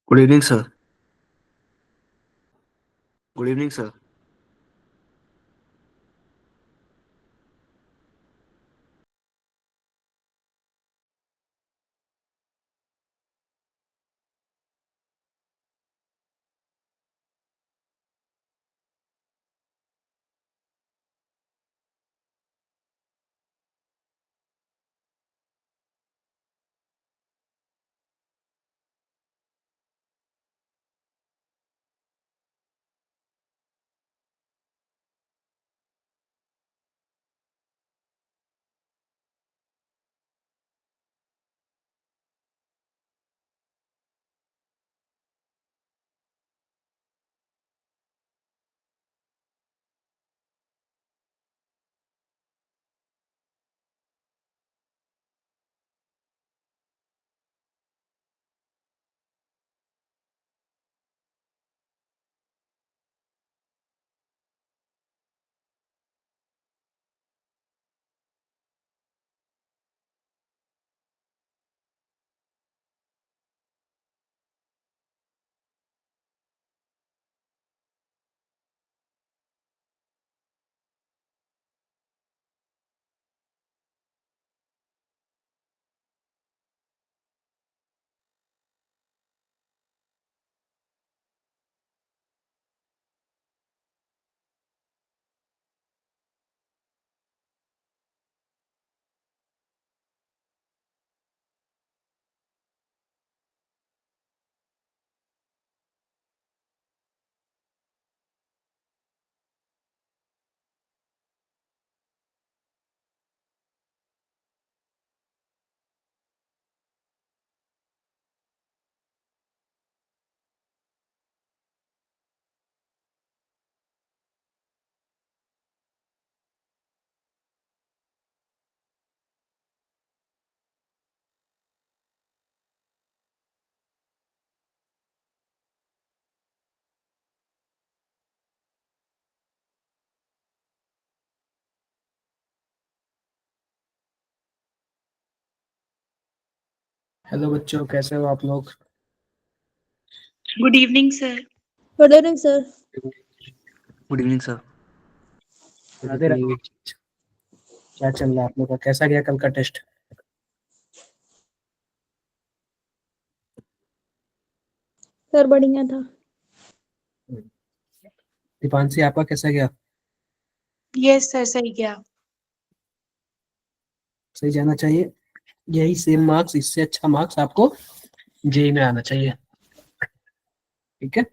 Good evening, sir. Good evening, sir. Hello बच्चों, कैसे हो आप लोग। Good evening, sir. Good evening, sir. Good evening, sir. Radhe Radhe. क्या चल रहा है आप लोग का, कैसा गया कल का टेस्ट। सर बढ़िया था। दीपांशी, आपका कैसा गया। Yes, sir. सही गया। सही जाना चाहिए। यही सेम मार्क्स, इससे अच्छा मार्क्स आपको जेई में आना चाहिए। ठीक है,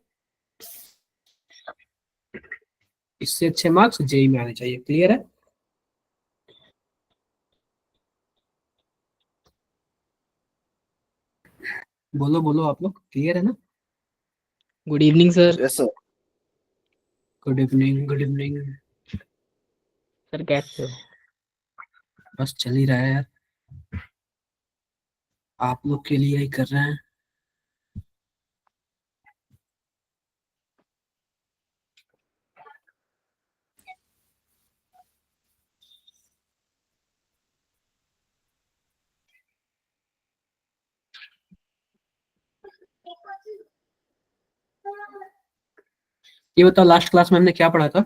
इससे अच्छे मार्क्स जेई में आने चाहिए। क्लियर है। बोलो बोलो, आप लोग क्लियर है ना। Good evening sir. Yes, sir. Good evening, good evening. Sir कैसे हो? बस चल ही रहा है यार, आप लोग के लिए ही कर रहे हैं। ये बताओ, लास्ट क्लास में हमने क्या पढ़ा था।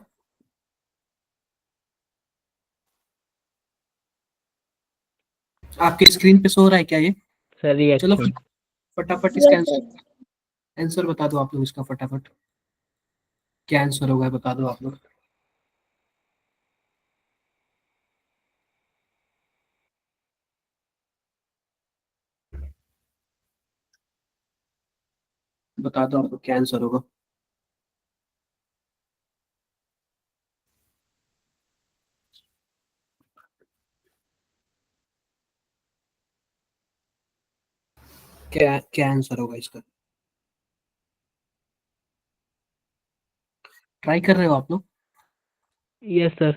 आपके स्क्रीन पे सो रहा है क्या ये। सर चलो रिएक्शन। फटाफट इसका Yes, sir. आंसर बता दो आप लोग इसका फटाफट। क्या आंसर होगा बता दो आप लोग। बता दो आप लोग क्या आंसर होगा। क्या क्या आंसर होगा इसका। ट्राई कर रहे हो आप लोग। Yes sir.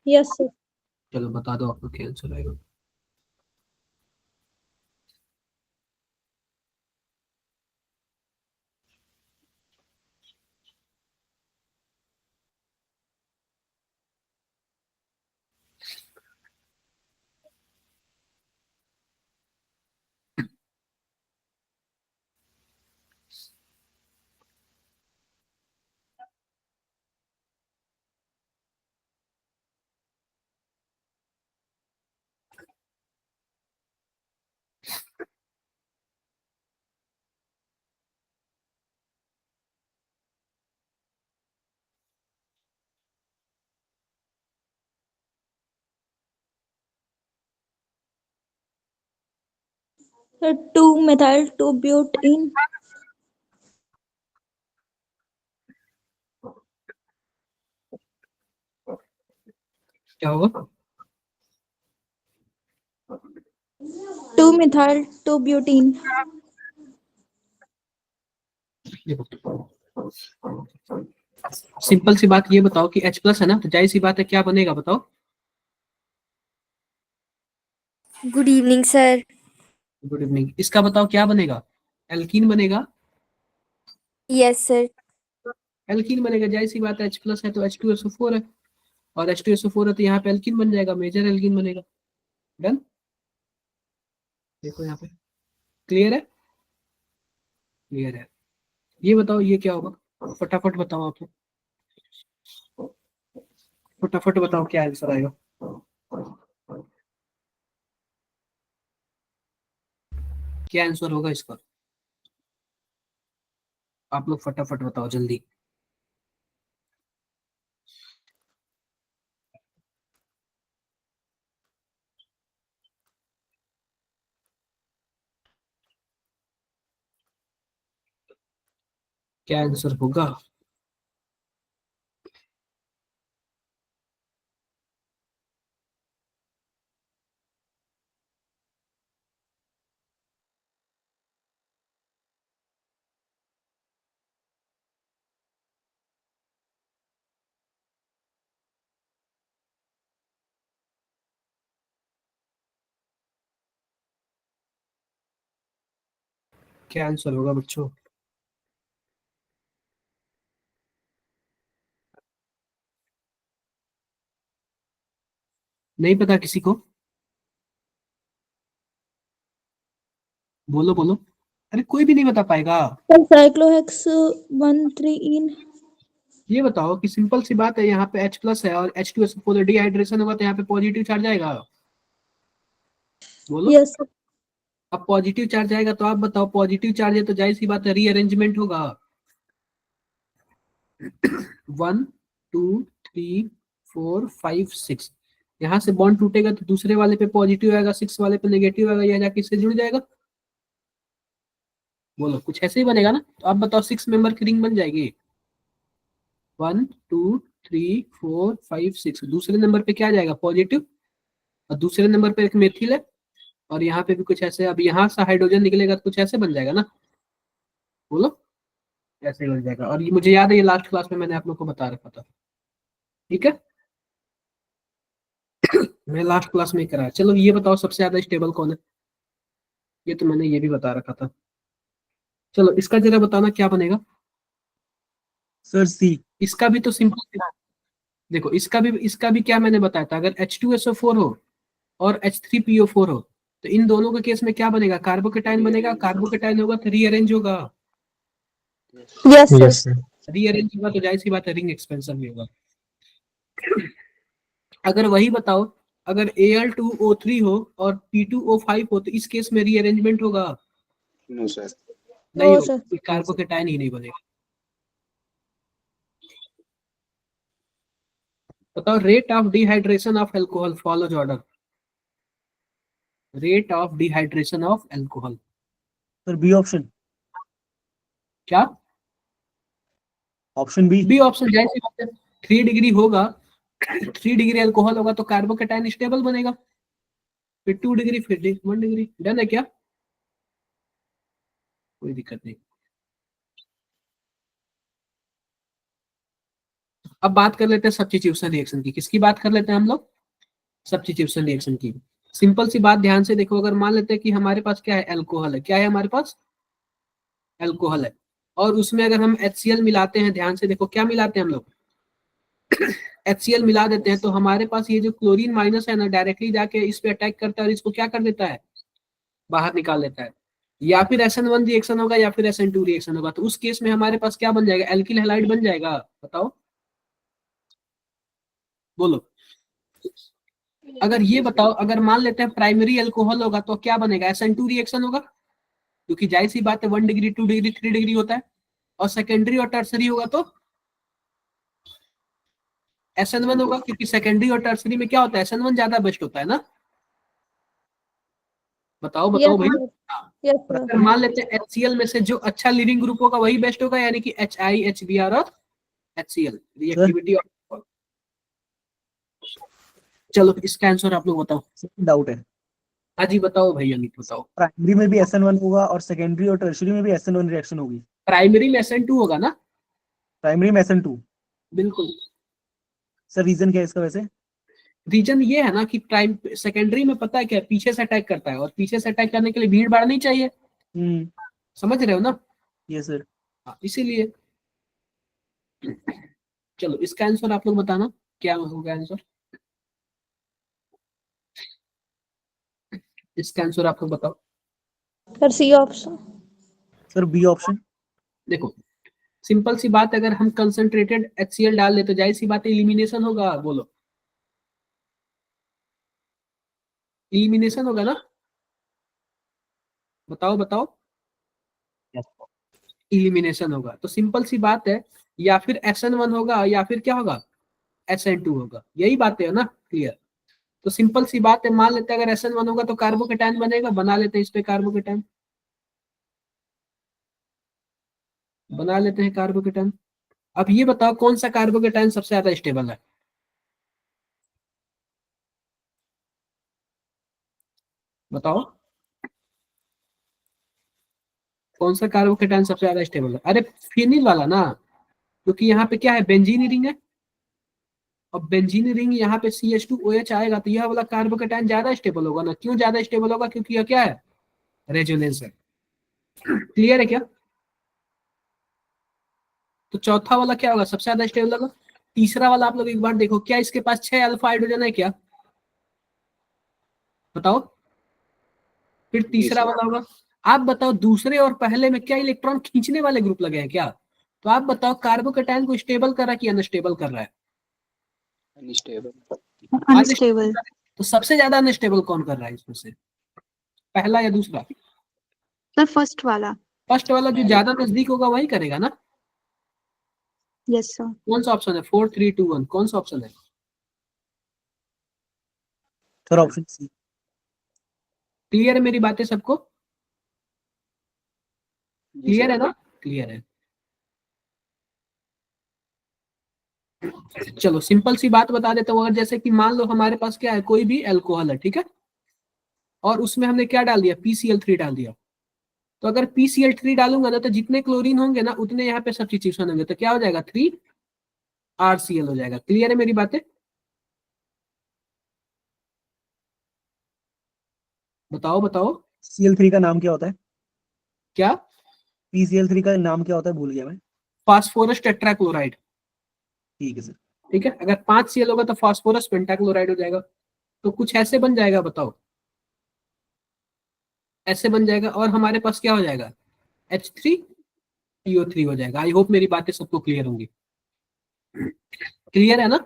Yes, sir. चलो बता दो आप लोग क्या आंसर आएगा। Sir, 2-methyl 2-butene. क्या होगा? 2-methyl 2-butene. सिंपल सी बात ये बताओ कि H प्लस है ना, तो जाहिर सी बात है क्या बनेगा बताओ। Good evening sir. Good evening. इसका बताओ क्या बनेगा? एल्कीन बनेगा। Yes sir. एल्कीन बनेगा, जाहिर सी बात है H प्लस है तो H2SO4 है, और H2SO4 है तो यहाँ पे एल्कीन बन जाएगा, मेजर एल्कीन बनेगा। डन। देखो यहाँ पे क्लियर है? क्लियर है। ये बताओ ये क्या होगा, फटाफट बताओ आप लोग। फटाफट बताओ क्या आंसर आएगा। क्या आंसर होगा इसका? आप लोग फटाफट बताओ जल्दी। क्या आंसर होगा? क्या आंसर होगा बच्चों? नहीं पता किसी को? बोलो बोलो। अरे कोई भी नहीं बता पाएगा। Sir, cyclohexane. ये बताओ कि सिंपल सी बात है, यहाँ पे H प्लस है और H2SO4 डिहाइड्रेशन होगा तो यहाँ पे पॉजिटिव चार्ज आएगा। बोलो। Yes sir. अब पॉजिटिव चार्ज आएगा तो आप बताओ, पॉजिटिव चार्ज है तो जाहिर सी बात है रीअरेंजमेंट होगा। 1 2 3 4 5 6, यहाँ से बॉन्ड टूटेगा तो दूसरे वाले पे पॉजिटिव आएगा, 6 वाले पे नेगेटिव आएगा, यह जाके इससे जुड़ जाएगा। बोलो कुछ ऐसे ही बनेगा ना, तो आप बताओ 6 मेंबर की रिंग बन जाएगी। 1 2 3 4 5 6, दूसरे नंबर पे क्या आ जाएगा? पॉजिटिव, और दूसरे नंबर पे एक मेथिल है, और यहाँ पे भी कुछ ऐसे, अब यहाँ से हाइड्रोजन निकलेगा तो कुछ ऐसे बन जाएगा ना। बोलो। ऐसे ही बन जाएगा, और ये मुझे याद है, ये लास्ट क्लास में मैंने आप लोग को बता रखा था। ठीक है, मैं लास्ट क्लास में ही कराया। चलो ये बताओ सबसे ज्यादा स्टेबल कौन है? ये तो मैंने ये भी बता रखा था। चलो इसका जरा बताना क्या बनेगा। सर सी। इसका भी तो सिंपल, देखो इसका भी क्या मैंने बताया था, अगर H2SO4 हो और H3PO4 हो तो इन दोनों के केस में क्या बनेगा? कार्बोकेटाइन बनेगा। कार्बोकेटाइन होगा तो रीअरेंज होगा। Yes sir. Yes sir. Rearrange होगा तो जाहिर सी बात है रिंग एक्सपेंशन भी होगा। अगर वही बताओ, अगर Al2O3 हो और P2O5 हो तो इस केस में रीअरेंजमेंट होगा? No sir. नहीं No होगा, sir. कार्बोकेटाइन ही नहीं बनेगा। बताओ rate of dehydration of alcohol, follows order. Rate of dehydration of alcohol. Sir B option. क्या? Option B. बी ऑप्शन, जाहिर सी बात है 3 डिग्री होगा, 3 डिग्री अल्कोहल होगा तो कार्बोकेटाइन स्टेबल बनेगा। फिर 2 डिग्री, फिर 1 डिग्री। डन है क्या? कोई दिक्कत नहीं। अब बात कर लेते हैं सब्स्टिट्यूशन रिएक्शन की। किसकी बात कर लेते हैं हम लोग? सब्स्टिट्यूशन रिएक्शन की। सिंपल सी बात ध्यान से देखो, अगर मान लेते हैं कि हमारे पास क्या है? अल्कोहल है। क्या है हमारे पास? अल्कोहल है, और उसमें अगर हम HCl मिलाते हैं, ध्यान से देखो क्या मिलाते हैं हम लोग? HCl मिला देते हैं तो हमारे पास ये जो क्लोरीन माइनस है ना, डायरेक्टली जाके इस पे अटैक करता है और इसको क्या कर देता है? बाहर निकाल देता है। या फिर SN1 रिएक्शन होगा या फिर SN2 रिएक्शन होगा, तो उस केस में हमारे पास क्या बन जाएगा? एल्किल हैलाइड बन जाएगा। बताओ, बोलो। अगर ये बताओ, अगर मान लेते हैं प्राइमरी अल्कोहल होगा तो क्या बनेगा? SN2 रिएक्शन होगा, क्योंकि जाहिर सी बात है 1 डिग्री 2 डिग्री 3 डिग्री होता है। और सेकेंडरी और टर्सरी होगा तो SN1 होगा, क्योंकि सेकेंडरी और टर्सरी में क्या होता है? SN1 ज्यादा बेस्ट होता है ना। बताओ Yes, भाई। sir. Yes, और sir. अगर मान लेते हैं HCl में से जो अच्छा लीविंग ग्रुप होगा वही बेस्ट होगा, यानी कि HI, HBr और HCl रिएक्टिविटी। चलो इसका आंसर आप लोग बताओ। डाउट है। हाँ जी बताओ भाई अमित बताओ। प्राइमरी में भी SN1 होगा और सेकेंडरी और टर्शियरी में भी SN1 रिएक्शन होगी। प्राइमरी में SN2 होगा ना? प्राइमरी में SN2। बिल्कुल। सर रीजन क्या है इसका वैसे? रीजन ये है ना कि प्राइम सेकेंडरी में पता है क्या, पीछे से अटैक करता है, और पीछे से अटैक करने के लिए भीड़ भाड़ नहीं चाहिए, समझ रहे हो ना? ये सर। हाँ, इसीलिए। चलो इसका आंसर आप लोग बताना क्या होगा आंसर। इसका आंसर आप लोग बताओ। Sir, C option. Sir B option. देखो सिंपल सी बात, अगर हम कंसंट्रेटेड HCl डाल दे तो जाहिर सी बात इलिमिनेशन होगा, बोलो इलिमिनेशन होगा ना? बताओ बताओ। इलिमिनेशन होगा, तो सिंपल सी बात है, या फिर SN1 होगा या फिर क्या होगा, SN2 होगा, यही बात है ना? क्लियर। तो सिंपल सी बात है, मान लेते हैं अगर SN1 होगा तो कार्बोकेटाइन बनेगा, बना लेते हैं इस पे कार्बोकेटाइन, बना लेते हैं कार्बोकेटाइन। अब ये बताओ कौन सा कार्बोकेटाइन सबसे ज्यादा स्टेबल है? बताओ कौन सा कार्बोकेटाइन सबसे ज्यादा स्टेबल है? अरे फिनिल वाला ना, क्योंकि यहाँ पे क्या है, बेंजीन रिंग है, और बेंजीन रिंग यहाँ पे CH2OH आएगा, तो यह वाला कार्बोकेटाइन ज्यादा स्टेबल होगा ना। क्यों ज्यादा स्टेबल होगा? क्योंकि यह क्या है, रेजोनेंस है। क्लियर है क्या? तो चौथा वाला क्या होगा, सबसे ज्यादा स्टेबल होगा। तीसरा वाला आप लोग एक बार देखो, क्या इसके पास 6 अल्फा हाइड्रोजन है क्या? बताओ। फिर तीसरा वाला होगा। आप बताओ दूसरे और पहले में क्या इलेक्ट्रॉन खींचने वाले ग्रुप लगे हैं क्या? तो आप बताओ कार्बोकेटाइन को स्टेबल कर रहा है कि अनस्टेबल कर रहा है? अनस्टेबल। Unstable. तो सबसे ज्यादा अनस्टेबल कौन कर रहा है इसमें से, पहला या दूसरा? Sir, first wala. फर्स्ट वाला जो ज्यादा नजदीक होगा वही करेगा ना। Yes, sir. कौन सा ऑप्शन है? 4 3 2 1, कौन सा ऑप्शन है? Sir option C. क्लियर है मेरी बातें सबको? क्लियर है ना? क्लियर है। चलो सिंपल सी बात बता देता हूँ, अगर जैसे कि मान लो हमारे पास क्या है, कोई भी अल्कोहल है, ठीक है, और उसमें हमने क्या डाल दिया, PCl3 डाल दिया, तो अगर PCl3 डालूंगा ना तो जितने क्लोरीन होंगे ना उतने यहाँ पे सब्स्टिट्यूशन होंगे, तो क्या हो जाएगा, 3RCl हो जाएगा। क्लियर है मेरी बातें? बताओ बताओ। CL3 का नाम क्या होता है? क्या? PCl3 का नाम क्या होता है, भूल गया मैं। Phosphorus tetrachloride. ठीक है सर। ठीक है, अगर 5Cl होगा तो फास्फोरस पेंटाक्लोराइड हो जाएगा। तो कुछ ऐसे बन जाएगा, बताओ ऐसे बन जाएगा, और हमारे पास क्या हो जाएगा, H3PO3 हो जाएगा। आई होप मेरी बातें सबको क्लियर होंगी। क्लियर है ना?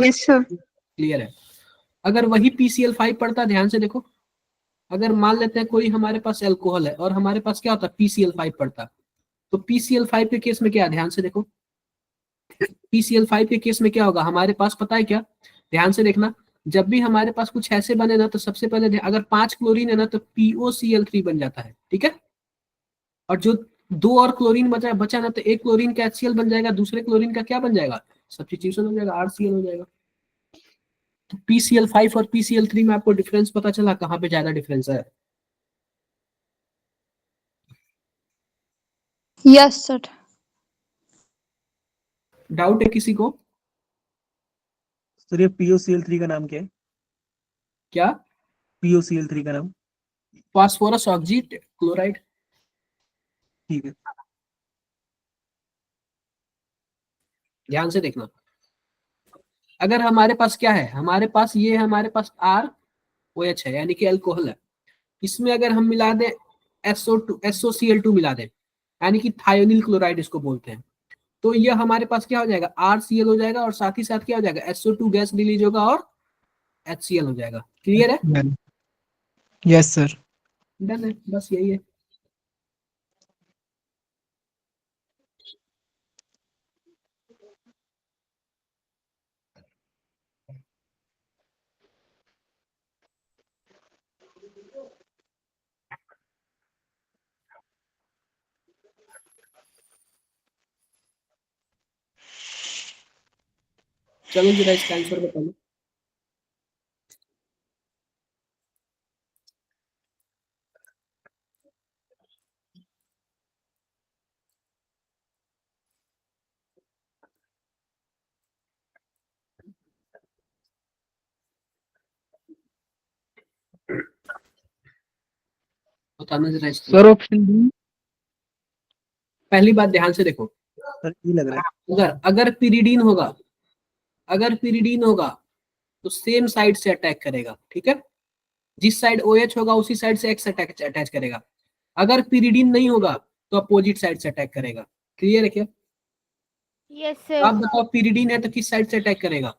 Yes, sir. क्लियर है। अगर वही PCl5 पड़ता, ध्यान से देखो, अगर मान लेते हैं कोई हमारे पास एल्कोहल है और हमारे पास क्या होता, PCl5 पड़ता, तो PCl5 के केस में क्या है, ध्यान से देखो, PCl5 के केस में क्या होगा हमारे पास, पता है क्या? ध्यान से देखना, जब भी हमारे पास कुछ ऐसे बने ना, तो सबसे पहले अगर 5 क्लोरीन है ना तो POCl3 बन जाता है, ठीक है, और जो 2 और क्लोरीन बचा बचा ना, तो एक क्लोरीन का HCl बन जाएगा, दूसरे क्लोरीन का क्या बन जाएगा, सब्स्टिट्यूशन हो जाएगा, RCl हो जाएगा। तो PCl5 और PCl3 में आपको डिफरेंस पता चला, कहाँ पे ज्यादा डिफरेंस है? Yes, sir. डाउट है किसी को? सर ये POCl3 का नाम क्या है? क्या? POCl3 का नाम? Phosphorus oxychloride. ठीक है। ध्यान से देखना, अगर हमारे पास क्या है, हमारे पास ये है, हमारे पास ROH है, यानी कि अल्कोहल है, इसमें अगर हम मिला दें SOCl2 मिला दें, यानी कि थायोनिल क्लोराइड इसको बोलते हैं, तो यह हमारे पास क्या हो जाएगा, RCl हो जाएगा, और साथ ही साथ क्या हो जाएगा, SO2 गैस रिलीज होगा और HCl हो जाएगा। क्लियर है? Yes sir. डन है, बस यही है। चलो जरा इसका आंसर बता लो। बताना जरा इसका। Sir option D. पहली बात ध्यान से देखो, सर ये लग रहा है। अगर पिरिडीन होगा, अगर पिरिडीन होगा तो सेम साइड से अटैक करेगा, ठीक है। जिस साइड OH होगा उसी साइड से X अटैच करेगा। अगर पिरिडीन नहीं होगा तो अपोजिट साइड से अटैक करेगा। क्लियर है क्या? Yes, sir. आप बताओ पिरिडीन है तो किस साइड से अटैक करेगा?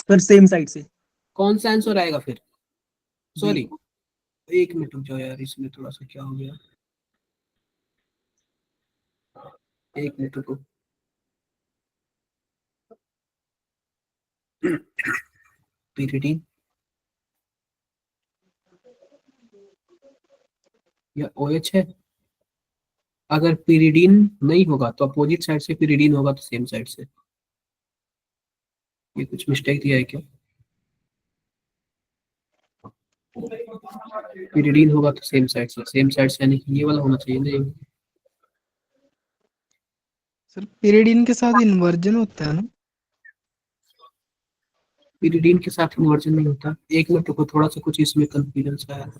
सर सेम साइड से। कौन सा आंसर आएगा फिर? सॉरी, एक मिनट रुक जाओ यार, इसमें थोड़ा सा क्या हो गया, एक मिनट रुको। पिरिडीन या OH है। अगर पिरिडीन नहीं होगा तो अपोजिट साइड से, पिरिडीन होगा तो सेम साइड से। ये कुछ मिस्टेक दिया है क्या? पिरिडीन होगा तो सेम साइड से, सेम साइड से यानी कि ये वाला होना चाहिए ना। सर पिरिडिन के साथ इन्वर्जन होता है ना? पिरिडीन के साथ इन्वर्जन नहीं होता। एक मिनट रुको, थोड़ा सा कुछ इसमें कंफ्यूजन सा है।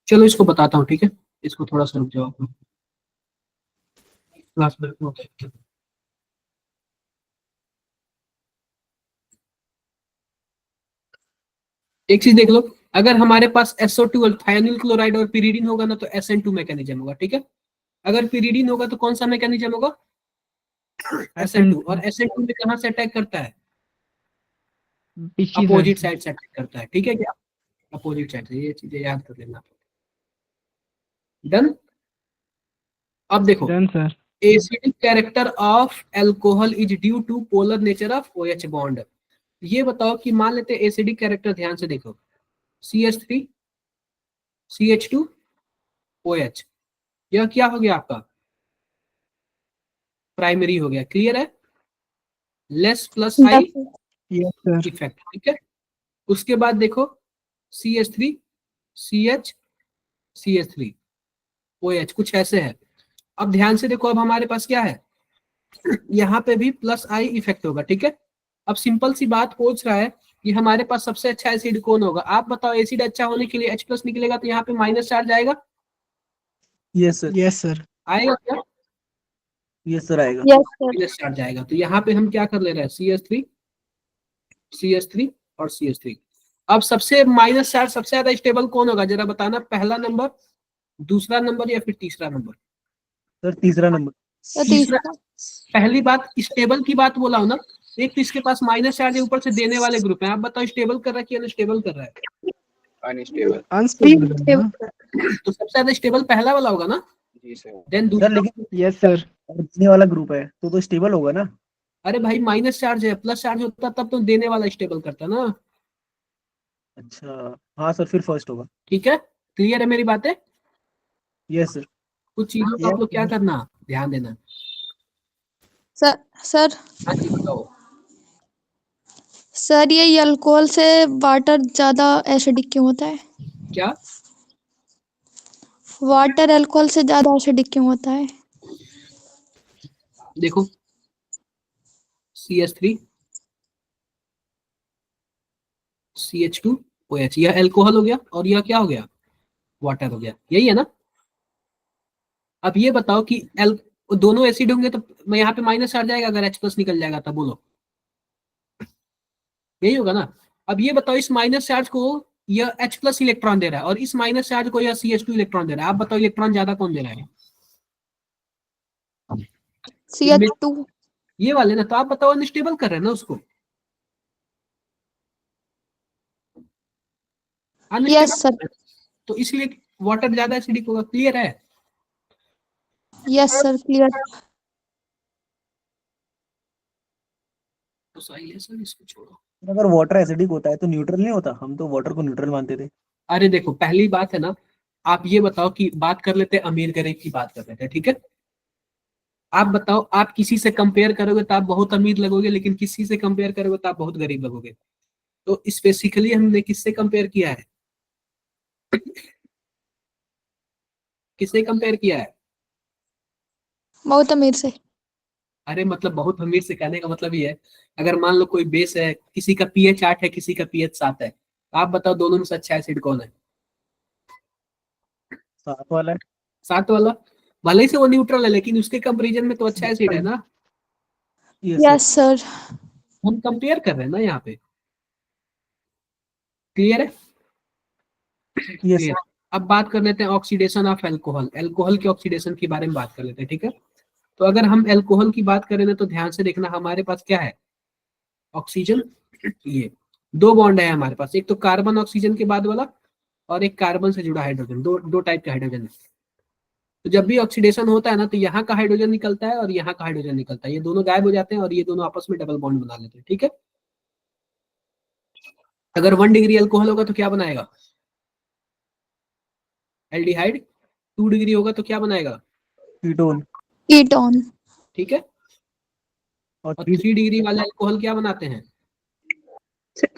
चलो इसको बताता हूँ, ठीक है। इसको थोड़ा सा रुक जाओ आप लोग। क्लास में एक चीज देख लो, अगर हमारे पास SO2 थायोनिल क्लोराइड और पिरिडीन होगा ना तो SN2 मैकेनिज्म होगा, ठीक है। अगर पिरिडीन होगा तो कौन सा मैकेनिज्म होगा? SN2। और SN2 में कहां से अटैक करता है? पिछली अपोजिट साइड साइड से अटैक करता है, ठीक है क्या? अपोजिट साइड से, ये चीजें याद कर लेना। डन। अब देखो, done sir. Acidic character of alcohol is due to polar nature of OH bond. ये बताओ कि मान लेते हैं एसिडिक कैरेक्टर, ध्यान से देखो, CH3 CH2 OH, यह क्या हो गया आपका? प्राइमरी हो गया। क्लियर है? लेस प्लस Yes, आई sir. Yes sir. इफेक्ट, ठीक है। उसके बाद देखो CH3 CH CH3 OH, कुछ ऐसे है। अब ध्यान से देखो, अब हमारे पास क्या है, यहाँ पे भी प्लस आई इफेक्ट होगा, ठीक है। अब सिंपल सी बात पूछ रहा है कि हमारे पास सबसे अच्छा एसिड कौन होगा? आप बताओ, एसिड अच्छा होने के लिए H+ निकलेगा तो यहाँ पे माइनस चार्ज आएगा। Yes sir. Yes sir. आएगा क्या? यस सर आएगा। Yes, sir. माइनस चार्ज आएगा। तो यहाँ पे हम क्या कर ले रहे हैं, CH3 और CH3। अब सबसे माइनस चार्ज सबसे ज्यादा स्टेबल कौन होगा जरा बताना? पहला नंबर, दूसरा नंबर, या फिर तीसरा नंबर? सर तीसरा नंबर। So, तीसरा। तीसरा. पहली बात स्टेबल की बात बोला हूं ना, एक तो इसके पास माइनस चार्ज है, ऊपर से देने वाले ग्रुप है। आप बताओ स्टेबल कर रहा है कि अनस्टेबल कर रहा है? अनस्टेबल। अनस्टेबल। तो सबसे ज्यादा स्टेबल पहला वाला होगा ना। जी सर। देन सर दूसरा। लेकिन यस सर। देने वाला ग्रुप है तो स्टेबल होगा ना। अरे भाई माइनस चार्ज है, प्लस चार्ज होता तब तो देने वाला स्टेबल करता ना। अच्छा हाँ सर, फिर फर्स्ट होगा। ठीक है, क्लियर है मेरी बातें? Yes sir. कुछ चीजों को आप लोग क्या करना, ध्यान देना। सर हाँ जी बताओ। सर ये अल्कोहल से वाटर ज्यादा एसिडिक क्यों होता है? क्या? वाटर अल्कोहल से ज्यादा एसिडिक क्यों होता है? देखो CH3 CH2 OH, यह अल्कोहल हो गया और यह क्या हो गया? वाटर हो गया, यही है ना। अब ये बताओ कि दोनों एसिड होंगे तो यहाँ पे माइनस चार्ज आएगा अगर H+ निकल जाएगा तब, बोलो यही होगा ना। अब ये बताओ, इस माइनस चार्ज को यह H+ इलेक्ट्रॉन दे रहा है और इस माइनस चार्ज को यह CH2 इलेक्ट्रॉन दे रहा है। आप बताओ इलेक्ट्रॉन ज्यादा कौन दे रहा है? CH2। ये वाले ना। तो आप बताओ अनस्टेबल कर रहे हैं ना उसको। Yes sir. अनस्टेबल, तो इसलिए वाटर ज्यादा एसिडिक होगा। क्लियर है? Yes sir clear. तो सही है सर, इसको छोड़ो। अगर वाटर एसिडिक होता है तो न्यूट्रल नहीं होता? हम तो वाटर को न्यूट्रल मानते थे। अरे देखो, पहली बात है ना, आप ये बताओ कि बात कर लेते हैं अमीर गरीब की बात कर लेते हैं, ठीक है। आप बताओ, आप किसी से कंपेयर करोगे तो आप बहुत अमीर लगोगे, लेकिन किसी से कंपेयर करोगे तो आप बहुत गरीब लगोगे। तो स्पेसिफिकली हमने किससे कंपेयर किया है? किससे कंपेयर किया है? बहुत अमीर से। अरे मतलब बहुत अमीर से कहने का मतलब ये है, अगर मान लो कोई बेस है, किसी का पीएच 8 है, किसी का पीएच 7 है, आप बताओ दोनों में से अच्छा एसिड कौन है? 7 वाला है। 7 वाला। भले ही से वो न्यूट्रल है, लेकिन उसके कंपेरिजन में तो अच्छा एसिड है ना। Yes yes sir. हम कंपेयर कर रहे हैं ना यहाँ पे। क्लियर है? Yes clear. अब बात कर लेते हैं ऑक्सीडेशन ऑफ एल्कोहल। एल्कोहल के ऑक्सीडेशन के बारे में बात कर लेते हैं, ठीक है। तो अगर हम एल्कोहल की बात करें ना, तो ध्यान से देखना, हमारे पास क्या है? ऑक्सीजन। ये दो बॉन्ड है हमारे पास, एक तो कार्बन ऑक्सीजन के बाद वाला, और एक कार्बन से जुड़ा हाइड्रोजन। दो टाइप के हाइड्रोजन है। तो जब भी ऑक्सीडेशन होता है ना, तो यहाँ का हाइड्रोजन निकलता है और यहाँ का हाइड्रोजन निकलता है, ये दोनों गायब हो जाते हैं और ये दोनों आपस में डबल बॉन्ड बना लेते हैं, ठीक है। अगर 1 डिग्री अल्कोहल होगा तो क्या बनाएगा? एल्डिहाइड। 2 डिग्री होगा तो क्या बनाएगा? कीटोन। कीटोन। ठीक है। और और 3 3 डिग्री वाले अल्कोहल क्या बनाते हैं?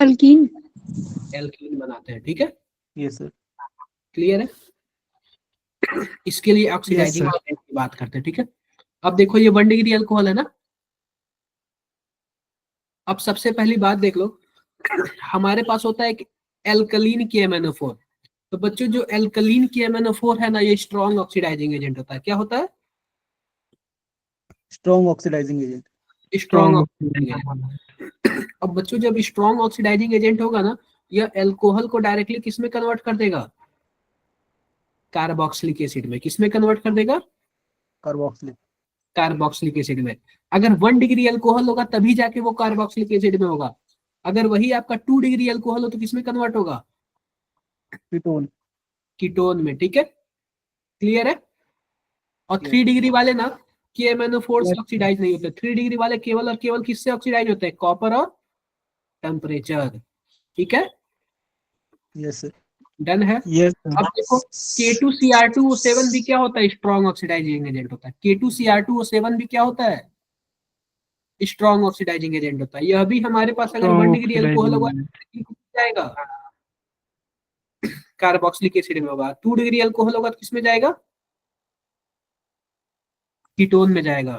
अल्कीन। एल्कीन बनाते हैं, ठीक है। Yes sir. क्लियर है? इसके लिए यस ऑक्सीडाइजिंग सर। एजेंट की बात करते हैं, ठीक है। अब देखो ये 1 डिग्री अल्कोहल है ना। अब सबसे पहली बात देख लो, हमारे पास होता है एक एल्कलीन KMnO4। तो बच्चों जो एल्कलीन KMnO4 है ना, ये स्ट्रॉन्ग ऑक्सीडाइजिंग एजेंट होता है। क्या होता है? Strong oxidising agent. Strong strong. Oxidising agent. अब बच्चों जब स्ट्रॉन्ग ऑक्सीडाइजिंग एजेंट होगा ना, यह एल्कोहल को डायरेक्टली किस में कन्वर्ट कर देगा? कार्बोक्सिलिक एसिड में। किस में कन्वर्ट कर देगा? कार्बोक्सिलिक। कार्बोक्सिलिक एसिड में। अगर 1 डिग्री अल्कोहल होगा तभी जाके वो कार्बोक्सिलिक एसिड में होगा। अगर वही आपका 2 डिग्री अल्कोहल हो तो किसमें कन्वर्ट होगा? कीटोन। कीटोन में, ठीक है। क्लियर है? और Yes. 3 डिग्री वाले ना KMnO4 से Yes. ऑक्सीडाइज नहीं होते। 3 डिग्री वाले केवल और केवल किससे ऑक्सीडाइज होते हैं? कॉपर और टेम्परेचर, ठीक है। Yes sir. डन है। यस अब देखो K2Cr2O7 भी क्या होता है? स्ट्रॉन्ग ऑक्सीडाइजिंग एजेंट होता है। K2Cr2O7 भी क्या होता है? स्ट्रॉन्ग ऑक्सीडाइजिंग एजेंट होता है। यह भी हमारे पास अगर 1 स्ट्रॉन्ग डिग्री अल्कोहल होगा ऑक्सीडाइजिंग। तो जाएगा कार्बोक्सिलिक एसिड में होगा। 2 डिग्री अल्कोहल होगा तो किसमें जाएगा? कीटोन में जाएगा।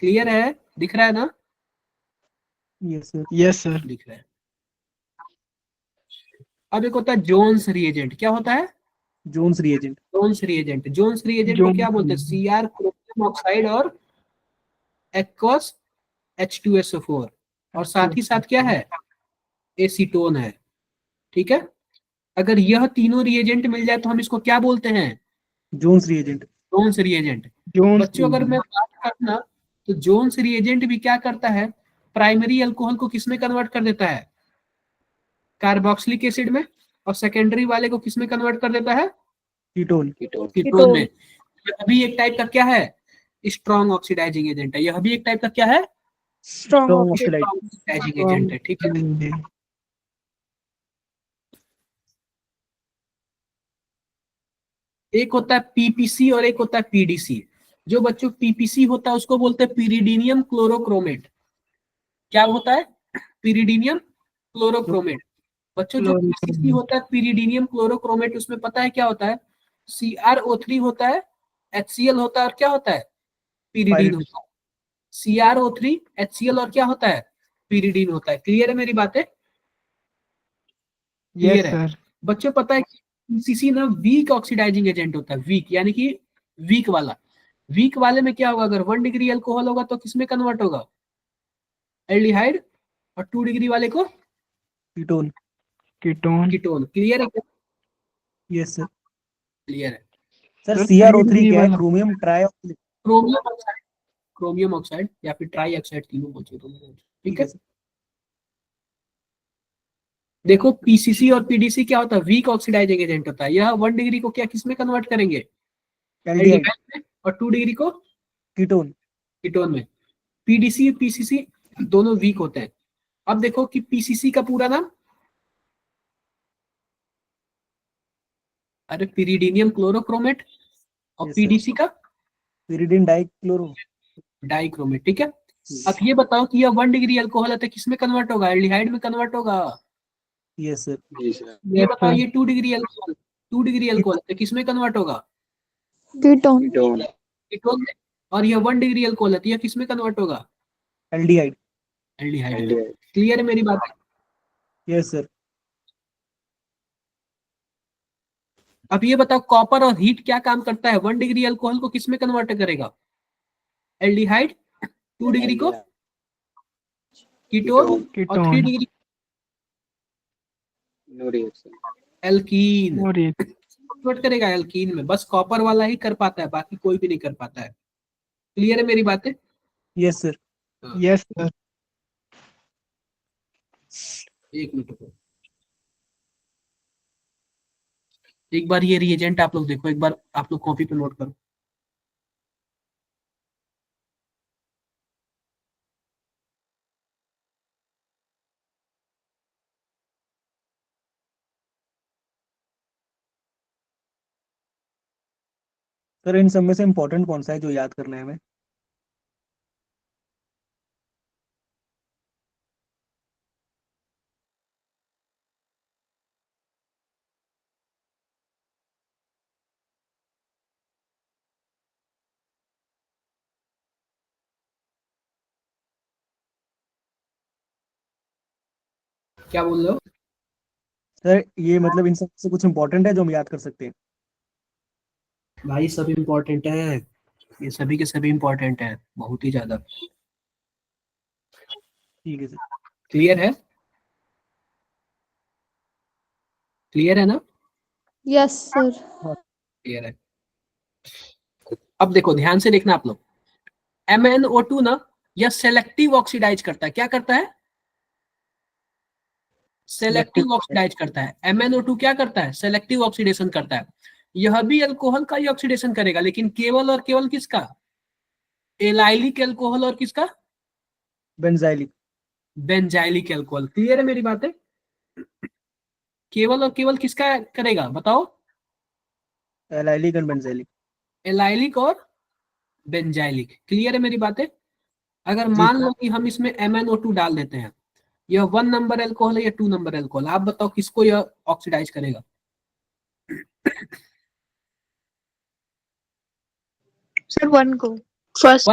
क्लियर है? दिख रहा है ना? Yes sir. Yes sir. दिख रहा है। अब एक होता है जोन्स रिएजेंट। क्या होता है? Jones reagent. Jones reagent. Jones reagent को जो क्या बोलते हैं? Cr क्रोमियम ऑक्साइड और एक्वस H2SO4, और साथ ही साथ क्या है? एसीटोन है, ठीक है। अगर यह तीनों रिएजेंट मिल जाए तो हम इसको क्या बोलते हैं? Jones reagent. Jones reagent. Jones बच्चों अगर मैं बात करना, तो जोन्स रिएजेंट भी क्या करता है? प्राइमरी अल्कोहल को किसमें कन्वर्ट कर देता है? कार्बोक्सिलिक एसिड में। और सेकेंडरी वाले को किसमें कन्वर्ट कर देता है? कीटोन। कीटोन में। यह भी एक टाइप का क्या है? स्ट्रॉन्ग ऑक्सीडाइजिंग एजेंट है। यह भी एक टाइप का क्या है? Strong strong oxidising. Strong oxidising agent है, ठीक है। एक होता है पीपीसी और एक होता है पीडीसी। जो बच्चों पीपीसी होता है उसको बोलते हैं पिरिडीनियम क्लोरोक्रोमेट। क्या होता है? पिरिडीनियम क्लोरोक्रोमेट। बच्चों जो पीसीसी होता है पिरिडीनियम क्लोरोक्रोमेट, उसमें पता है क्या होता है? CrO3 होता है, HCl होता है, और क्या होता है? पिरिडीन होता है। CrO3 HCl और क्या होता है? पिरिडीन होता है। क्लियर है मेरी बातें? क्लियर यस है? सर। बच्चों पता है पीसीसी ना वीक ऑक्सीडाइजिंग एजेंट होता है। वीक यानी कि वीक वाला। वीक वाले में क्या होगा? अगर 1 डिग्री अल्कोहल होगा तो किसमें कन्वर्ट होगा? एल्डिहाइड। और 2 डिग्री वाले को कीटोन। कीटोन। कीटोन। क्लियर है क्या? Yes sir. क्लियर है। सर सर 3 CrO3 डिग्री क्या है? वाला chromium trioxide. Chromium oxide. Chromium oxide या फिर ट्राई ऑक्साइड, तीनों बोल सकते हो, ठीक है। सर। देखो पीसीसी और पीडीसी क्या होता है? वीक ऑक्सीडाइजिंग एजेंट होता है। यह 1 डिग्री को क्या किसमें कन्वर्ट करेंगे? एल्डिहाइड। एल्डिहाइड में। और 2 डिग्री को कीटोन। कीटोन में। पीडीसी और पीसीसी दोनों वीक होते हैं। अब देखो कि पीसीसी का पूरा नाम, अरे पिरिडीनियम क्लोरोक्रोमेट। और यस सर। पीडीसी का पिरिडिन डाइक्लोरो। डाइक्रोमेट, ठीक है। अब ये बताओ कि यह 1 डिग्री अल्कोहल है तो किसमें कन्वर्ट होगा, एल्डिहाइड में कन्वर्ट होगा। Yes sir. ये बताओ ये 2 डिग्री अल्कोहल, 2 डिग्री अल्कोहल है तो किसमें कन्वर्ट होगा, कीटोन। कीटोन में। और यह 1 डिग्री अल्कोहल है तो यह किसमें कन्वर्ट होगा, एल्डिहाइड। एल्डिहाइड। क्लियर है मेरी बात। Yes sir. अब ये बताओ कॉपर और हीट क्या काम करता है, 1 डिग्री अल्कोहल को किसमें कन्वर्ट करेगा, एल्डिहाइड, 2 डिग्री को कीटोन, और 3 कीटोन डिग्री एल्कीन और ये कन्वर्ट करेगा एल्कीन में। बस कॉपर वाला ही कर पाता है, बाकी कोई भी नहीं कर पाता है। क्लियर है मेरी बातें। Yes sir. Yes sir. एक मिनट रुको। एक बार ये रिएजेंट आप लोग देखो, एक बार आप लोग कॉपी पे नोट करो। सर इन सब में से इम्पोर्टेंट कौन सा है जो याद करना है हमें? क्या बोल रहे हो, सर ये मतलब इन सब से कुछ इम्पोर्टेंट है जो हम याद कर सकते हैं? भाई सब इम्पोर्टेंट है, ये सभी के सभी इम्पोर्टेंट है, बहुत ही ज्यादा। ठीक है सर। क्लियर है, क्लियर है ना, यस सर। क्लियर है। अब देखो ध्यान से देखना आप लोग, MnO2 ना यह सेलेक्टिव ऑक्सीडाइज करता है, क्या करता है, सेलेक्टिव ऑक्सीडाइज करता है। MnO2 क्या करता है, सेलेक्टिव ऑक्सीडेशन करता है। यह भी अल्कोहल का ही ऑक्सीडेशन करेगा, लेकिन केवल और केवल किसका, एलाइलिक अल्कोहल और किसका, बेंजाइलिक। Benzylic alcohol. क्लियर है मेरी बातें, केवल और केवल किसका करेगा बताओ, एलाइलिक एंड बेंजाइलिक। एलाइलिक और बेंजाइलिक। क्लियर है मेरी बातें। अगर जी मान लो कि हम इसमें MnO2 डाल देते हैं, यह 1 नंबर अल्कोहल है या 2 नंबर अल्कोहल, आप बताओ किसको यह ऑक्सीडाइज करेगा, सर 1 को। फर्स्ट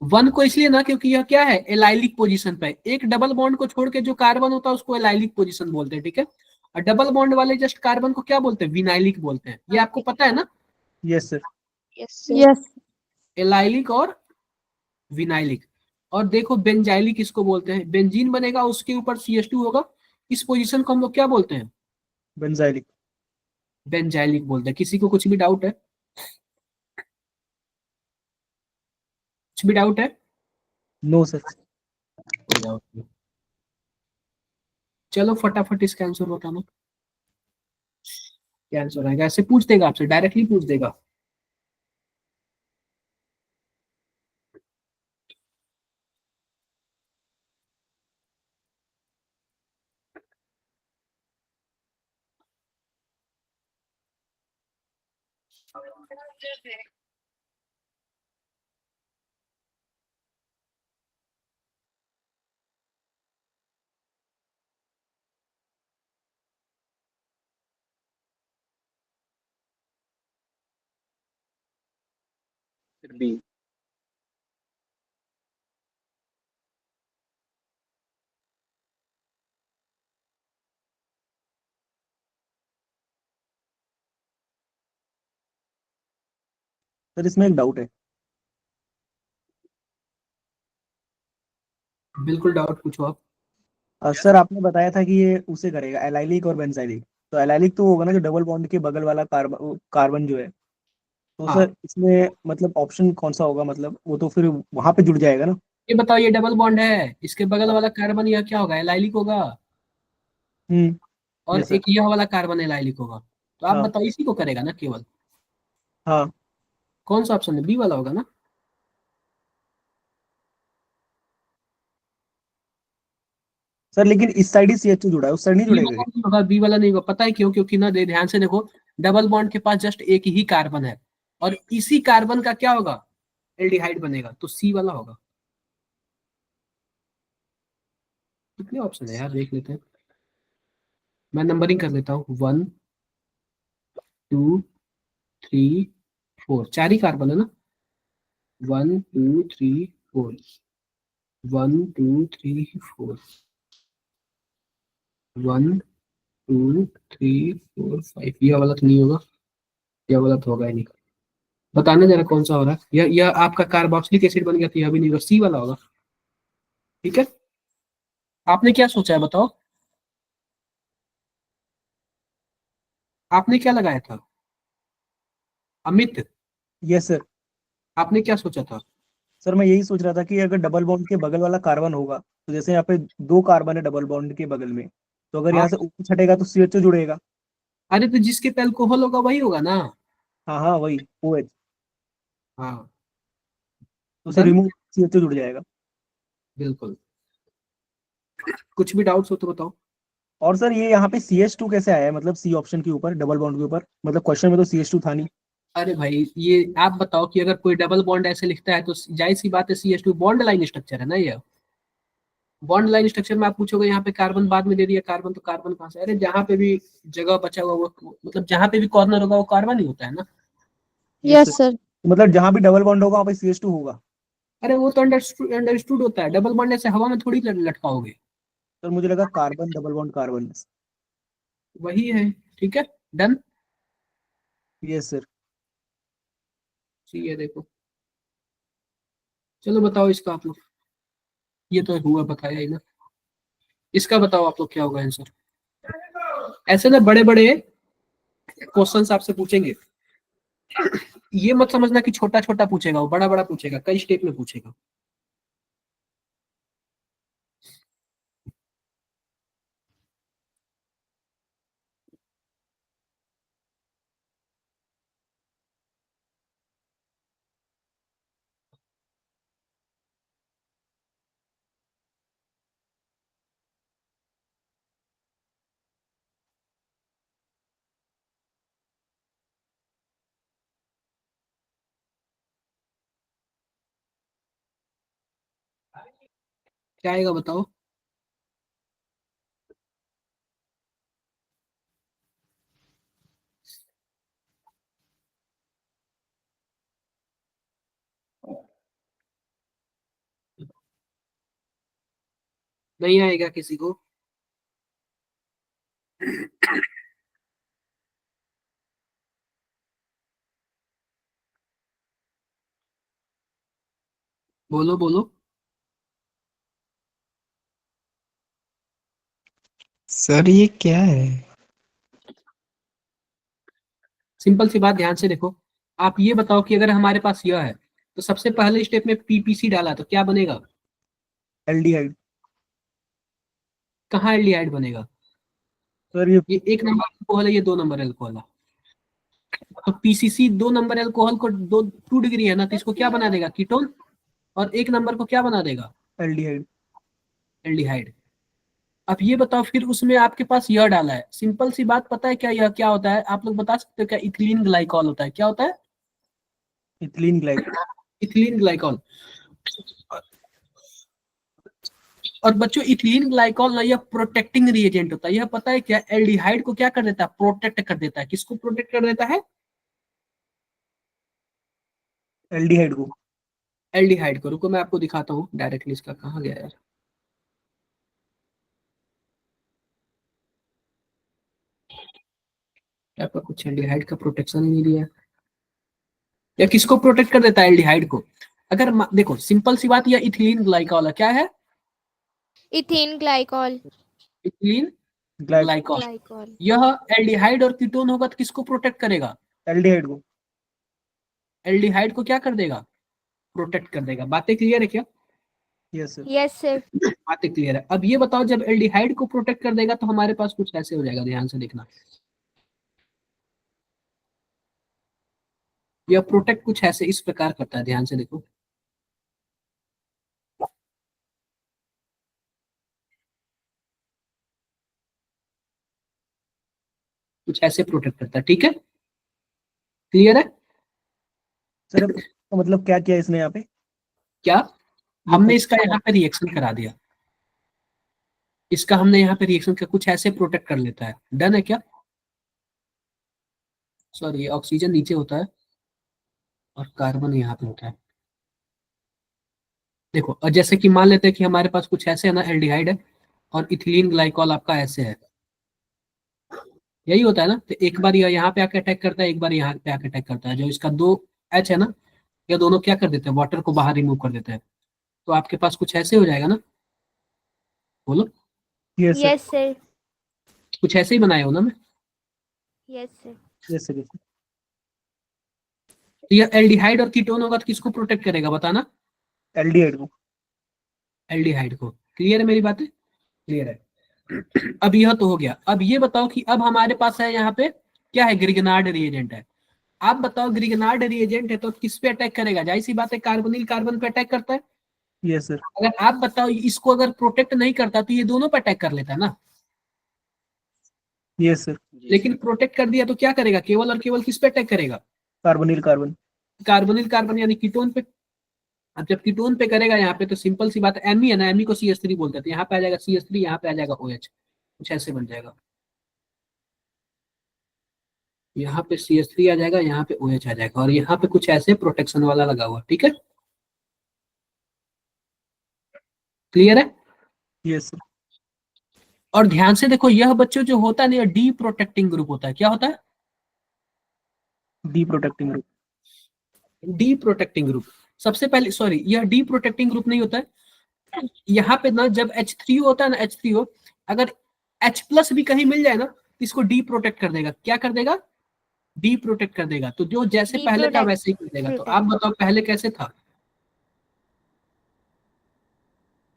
1 को इसलिए ना क्योंकि यह क्या है, एलाइलिक पोजीशन पे है। एक डबल बॉन्ड को छोड़ के जो कार्बन होता है उसको एलाइलिक पोजीशन बोलते हैं, ठीक है। और डबल बॉन्ड वाले जस्ट कार्बन को क्या बोलते हैं, विनाइलिक बोलते हैं। ये आपको पता है ना, यस सर। यस। एलाइलिक और विनाइलिक। और देखो बेंजाइलिक इसको बोलते हैं, बेंजीन बनेगा उसके ऊपर CH2 होगा, इस पोजीशन को हम लोग क्या बोलते हैं, बेंजाइलिक। बेंजाइलिक बोलते हैं। किसी को कुछ भी डाउट है, कुछ भी डाउट है, नो सर। कोई डाउट नहीं। चलो फटाफट इसका आंसर बताना, क्या आंसर आएगा। ऐसे पूछ देगा आपसे, डायरेक्टली पूछ देगा। बी। सर इसमें एक डाउट है। बिल्कुल डाउट पूछो आप। सर आपने बताया था कि ये उसे करेगा एलाइलिक और बेंजाइलिक, तो एलाइलिक तो होगा ना जो डबल बॉन्ड के बगल वाला कार्बन कार्बन जो है, तो हाँ सर इसमें मतलब ऑप्शन कौन सा होगा, मतलब वो तो फिर वहां पे जुड़ जाएगा ना? ये बताओ, ये डबल बॉन्ड है, इसके बगल वाला कार्बन यह क्या होगा, एलाइलिक होगा, और यस सर। एक यह वाला कार्बन एलाइलिक होगा। तो आप हाँ बताओ इसी को करेगा ना केवल, हाँ कौन सा ऑप्शन है, बी वाला होगा ना। सर, लेकिन इस साइड ही CH2 जुड़ा है, उस साइड नहीं बी जुड़ेगा वाला क्या? नहीं होगा, बी वाला नहीं होगा। पता है क्यों, क्योंकि ना ध्यान से देखो, डबल बॉन्ड के पास जस्ट एक ही कार्बन है, और इसी कार्बन का क्या होगा, एल्डिहाइड बनेगा, तो सी वाला होगा। कितने ऑप्शन है यार, देख लेते हैं। मैं नंबरिंग कर लेता हूँ, 1 2 3 4, 4 ही कार्बन है ना। 1 2 3 4, 1 2 3 4, 1 2 3 4 5। यह वाला तो नहीं होगा, यह वाला तो होगा ही नहीं। बताना जरा कौन सा हो रहा है। यह आपका कार्बोक्सिलिक एसिड बन गया, तो यह भी नहीं होगा, सी वाला होगा। ठीक है, आपने क्या सोचा है बताओ, आपने क्या लगाया था अमित, यस सर। आपने क्या सोचा था? सर मैं यही सोच रहा था कि अगर डबल बॉन्ड के बगल वाला कार्बन होगा, तो जैसे यहाँ पे 2 कार्बन है डबल बॉन्ड के बगल में, तो अगर हाँ, यहाँ से ऊपर छटेगा तो CH2 जुड़ेगा। अरे तो जिसके पे अल्कोहल होगा वही होगा ना। हाँ हाँ वही OH, हाँ, तो उसे डन, रिमूव CH2 जुड़ जाएगा। बिल्कुल। कुछ भी डाउट्स हो तो बताओ। और सर ये यहाँ पे CH2 कैसे आया है, मतलब सी ऑप्शन के ऊपर डबल बॉन्ड के ऊपर, मतलब क्वेश्चन में तो CH2 था नहीं। अरे भाई, ये आप बताओ कि अगर कोई डबल बॉन्ड ऐसे लिखता है तो जाहिर सी बात है CH2 बॉन्ड लाइन स्ट्रक्चर है ना ये। बॉन्ड लाइन स्ट्रक्चर में आप पूछोगे यहाँ पे कार्बन बाद में दे दिया, कार्बन तो कार्बन कहाँ से? अरे जहाँ पे भी जगह बचा हुआ वो, मतलब जहाँ पे भी कॉर्नर होगा वो कार्बन ही होता है ना। Yes yes sir, sir. मतलब जहाँ भी डबल बॉन्ड होगा वहाँ पे CH2 होगा। अरे वो तो अंडरस्टूड होता है, डबल बॉन्ड ऐसे हवा में थोड़ी लटकाओगे। सर मुझे लगा कार्बन डबल बॉन्ड कार्बन। वही है, ठीक है, डन। Yes sir. ठीक है, देखो, चलो बताओ इसका आप लोग। ये तो हुआ बताया ही ना, इसका बताओ आप लोग क्या होगा आंसर। ऐसे ना बड़े बड़े क्वेश्चंस आपसे पूछेंगे, ये मत समझना कि छोटा छोटा पूछेगा, वो बड़ा बड़ा पूछेगा, कई स्टेप में पूछेगा। क्या आएगा बताओ। नहीं आएगा किसी को? बोलो बोलो। सर ये क्या है? सिंपल सी बात, ध्यान से देखो। आप ये बताओ कि अगर हमारे पास यह है, तो सबसे पहले स्टेप में पीपीसी डाला तो क्या बनेगा? एल्डिहाइड। कहाँ एल्डिहाइड बनेगा? सर ये ये 1 नंबर अल्कोहल है, ये 2 नंबर अल्कोहल है। तो पीसीसी 2 नंबर अल्कोहल को 2 डिग्री है ना, तो इसको क्या बना देगा? कीटोन। और 1 नंबर को क्या बना देगा? एल्डिहाइड। एल्डिहाइड। अब ये बताओ, फिर उसमें आपके पास यह डाला है, सिंपल सी बात, पता है क्या यह क्या होता है? आप लोग बता सकते हो क्या? इथिलीन ग्लाइकॉल होता है। क्या होता है? Ethylene glycol. Ethylene glycol. और बच्चों, इथिलीन ग्लाइकॉल ना, यह प्रोटेक्टिंग रिएजेंट होता है। यह पता है क्या, एल्डिहाइड को क्या कर देता है? प्रोटेक्ट कर देता है। किसको प्रोटेक्ट कर देता है? एल्डिहाइड को। एल्डिहाइड को। रुको मैं आपको दिखाता हूँ डायरेक्टली, इसका कहाँ गया यार। आपका कुछ एल्डिहाइड का प्रोटेक्शन ही नहीं दिया। या किसको प्रोटेक्ट कर देता है? एल्डिहाइड को। अगर देखो सिंपल सी बात, यह इथिलीन ग्लाइकॉल है। क्या है? Ethane glycol. Ethylene glycol. Glycol. Glycol. यह एल्डिहाइड और कीटोन होगा तो किसको प्रोटेक्ट करेगा? एल्डिहाइड को। एल्डिहाइड को क्या कर देगा? प्रोटेक्ट कर देगा। बातें क्लियर है क्या? Yes sir. Yes sir. बातें क्लियर है। अब ये बताओ, जब एल्डिहाइड को प्रोटेक्ट कर देगा तो हमारे पास कुछ ऐसे हो जाएगा, ध्यान से देखना। यह प्रोटेक्ट कुछ ऐसे इस प्रकार करता है, ध्यान से देखो। कुछ ऐसे प्रोटेक्ट करता है, ठीक है, क्लियर है। सर तो मतलब क्या किया इसने यहाँ पे? क्या हमने इसका यहाँ पे रिएक्शन करा दिया, इसका हमने यहाँ पे रिएक्शन का कुछ ऐसे प्रोटेक्ट कर लेता है। डन है क्या? सॉरी, ऑक्सीजन नीचे होता है और कार्बन यहाँ पे होता है। देखो, और जैसे कि मान लेते हैं कि हमारे पास कुछ ऐसे है ना, एल्डिहाइड है और इथिलीन ग्लाइकॉल आपका ऐसे है, यही होता है ना। तो एक बार यह यहाँ पे आके अटैक करता है, एक बार यहाँ पे आके अटैक करता है। जो इसका 2H है ना, ये दोनों क्या कर देते हैं, वाटर को बाहर रिमूव कर देते हैं। तो आपके पास कुछ ऐसे हो जाएगा ना, बोलो। Yes sir, Yes, sir. कुछ ऐसे ही बनाया हो ना मैं। Yes, sir. यस सर, तो यह एल्डिहाइड और कीटोन होगा तो किसको प्रोटेक्ट करेगा बताना? एल्डिहाइड को। एल्डिहाइड को। क्लियर है मेरी बातें? क्लियर है। अब यह तो हो गया। अब ये बताओ कि अब हमारे पास है यहाँ पे क्या है, ग्रिगनार्ड रिएजेंट है। आप बताओ, ग्रिगनार्ड रिएजेंट है तो किस पे अटैक करेगा? जाहिर सी बात है, कार्बोनिल कार्बन पे अटैक करता है। यस सर, अगर आप बताओ इसको अगर प्रोटेक्ट नहीं करता तो ये दोनों पे अटैक कर लेता है ना। Yes sir. लेकिन प्रोटेक्ट कर दिया तो क्या करेगा, केवल और केवल किस पे अटैक करेगा? Carbonyl carbon. कार्बोनिल कार्बन यानी कीटोन पे। अब जब कीटोन पे करेगा यहाँ पे तो सिंपल सी बात है, Me है ना, Me को CH3 बोलते हैं। तो यहाँ पे आ जाएगा CH3, यहाँ पे आ जाएगा OH, कुछ ऐसे बन जाएगा। यहाँ पे CH3 आ जाएगा, यहाँ पे OH आ जाएगा, और यहाँ पे कुछ ऐसे प्रोटेक्शन वाला लगा हुआ। ठीक है, क्लियर है? Yes sir. और ध्यान से देखो, यह बच्चों जो होता है ना, डी प्रोटेक्टिंग ग्रुप होता है। क्या होता है? D protecting group. D protecting group. सबसे पहले, सॉरी, यह डी प्रोटेक्टिंग ग्रुप नहीं होता है। यहाँ पे ना जब H3O होता है ना, H3O, अगर H+ भी कहीं मिल जाए ना, इसको डी प्रोटेक्ट कर देगा। क्या कर देगा? डी प्रोटेक्ट कर देगा। तो जो जैसे पहले था वैसे ही कर देगा। तो आप बताओ पहले कैसे था?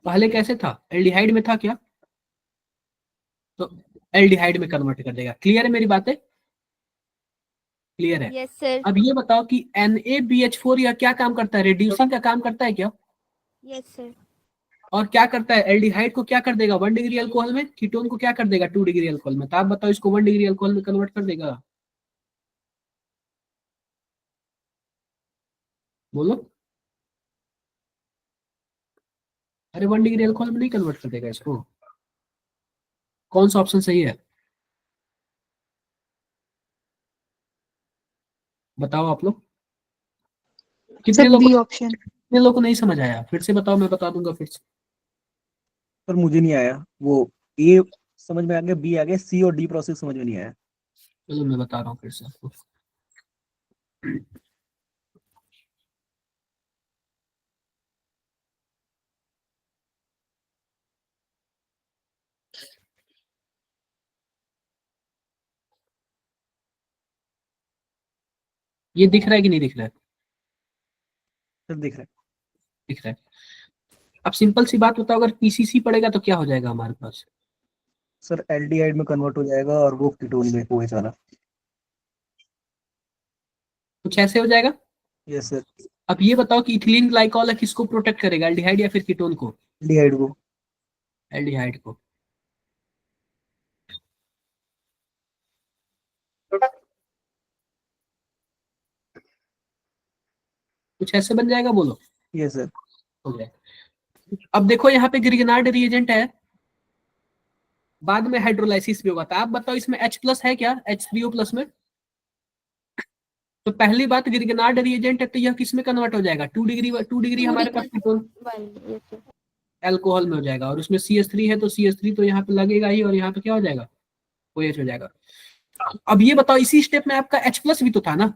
पहले कैसे था? एल्डिहाइड में था क्या? तो एल्डिहाइड में कन्वर्ट कर देगा। क्लियर है मेरी बातें? क्लियर है? Yes, sir. अब ये बताओ कि NaBH4 यह क्या काम करता है? रिड्यूसिंग का काम करता है क्या? Yes, sir. और क्या करता है? एल्डिहाइड को क्या कर देगा? 1 डिग्री अल्कोहल में। कीटोन को क्या कर देगा? 2 डिग्री अल्कोहल में। तो आप बताओ इसको 1 डिग्री अल्कोहल में कन्वर्ट कर देगा? बोलो। अरे 1 डिग्री अल्कोहल में नहीं कन्वर्ट कर देगा इसको। कौन सा ऑप्शन सही है बताओ आप लोग। कितने सर लोग, बी ऑप्शन। कितने लोग को नहीं समझ आया? फिर से बताओ, मैं बता दूंगा फिर से। पर मुझे नहीं आया वो। ए समझ में आ गया, बी आ गया, सी और डी प्रोसेस समझ में नहीं आया। चलो मैं बता रहा हूँ फिर से आपको। ये दिख रहा है कि नहीं दिख रहा है? सर दिख रहा है। दिख रहा है। अब सिंपल सी बात बताओ, अगर PCC पड़ेगा तो क्या हो जाएगा हमारे पास? सर एल्डिहाइड में कन्वर्ट हो जाएगा और वो कीटोन में OH वाला। कुछ ऐसे हो जाएगा। Yes sir. अब ये बताओ कि इथिलीन ग्लाइकॉल है, किसको प्रोटेक्ट करेगा, एल्डिहाइड या फिर कीटोन को? एल्डिहाइड को। एल्डिहाइड को। कुछ ऐसे बन जाएगा, बोलो। Yes sir. हो गया। अब देखो यहाँ पे ग्रिगनार्ड रिएजेंट है, बाद में हाइड्रोलाइसिस भी होगा। तो आप बताओ इसमें H+ है क्या, H3O+ में? तो पहली बात, ग्रिगनार्ड रिएजेंट है तो यह किस में कन्वर्ट हो जाएगा? 2 डिग्री हमारे पास ketone One. Yes, sir. Alcohol में हो जाएगा, और उसमें CH3 है तो CH3 तो यहाँ पे लगेगा ही, और यहाँ पे क्या हो जाएगा, OH हो जाएगा। अब ये बताओ, इसी स्टेप में आपका H+ भी तो था ना।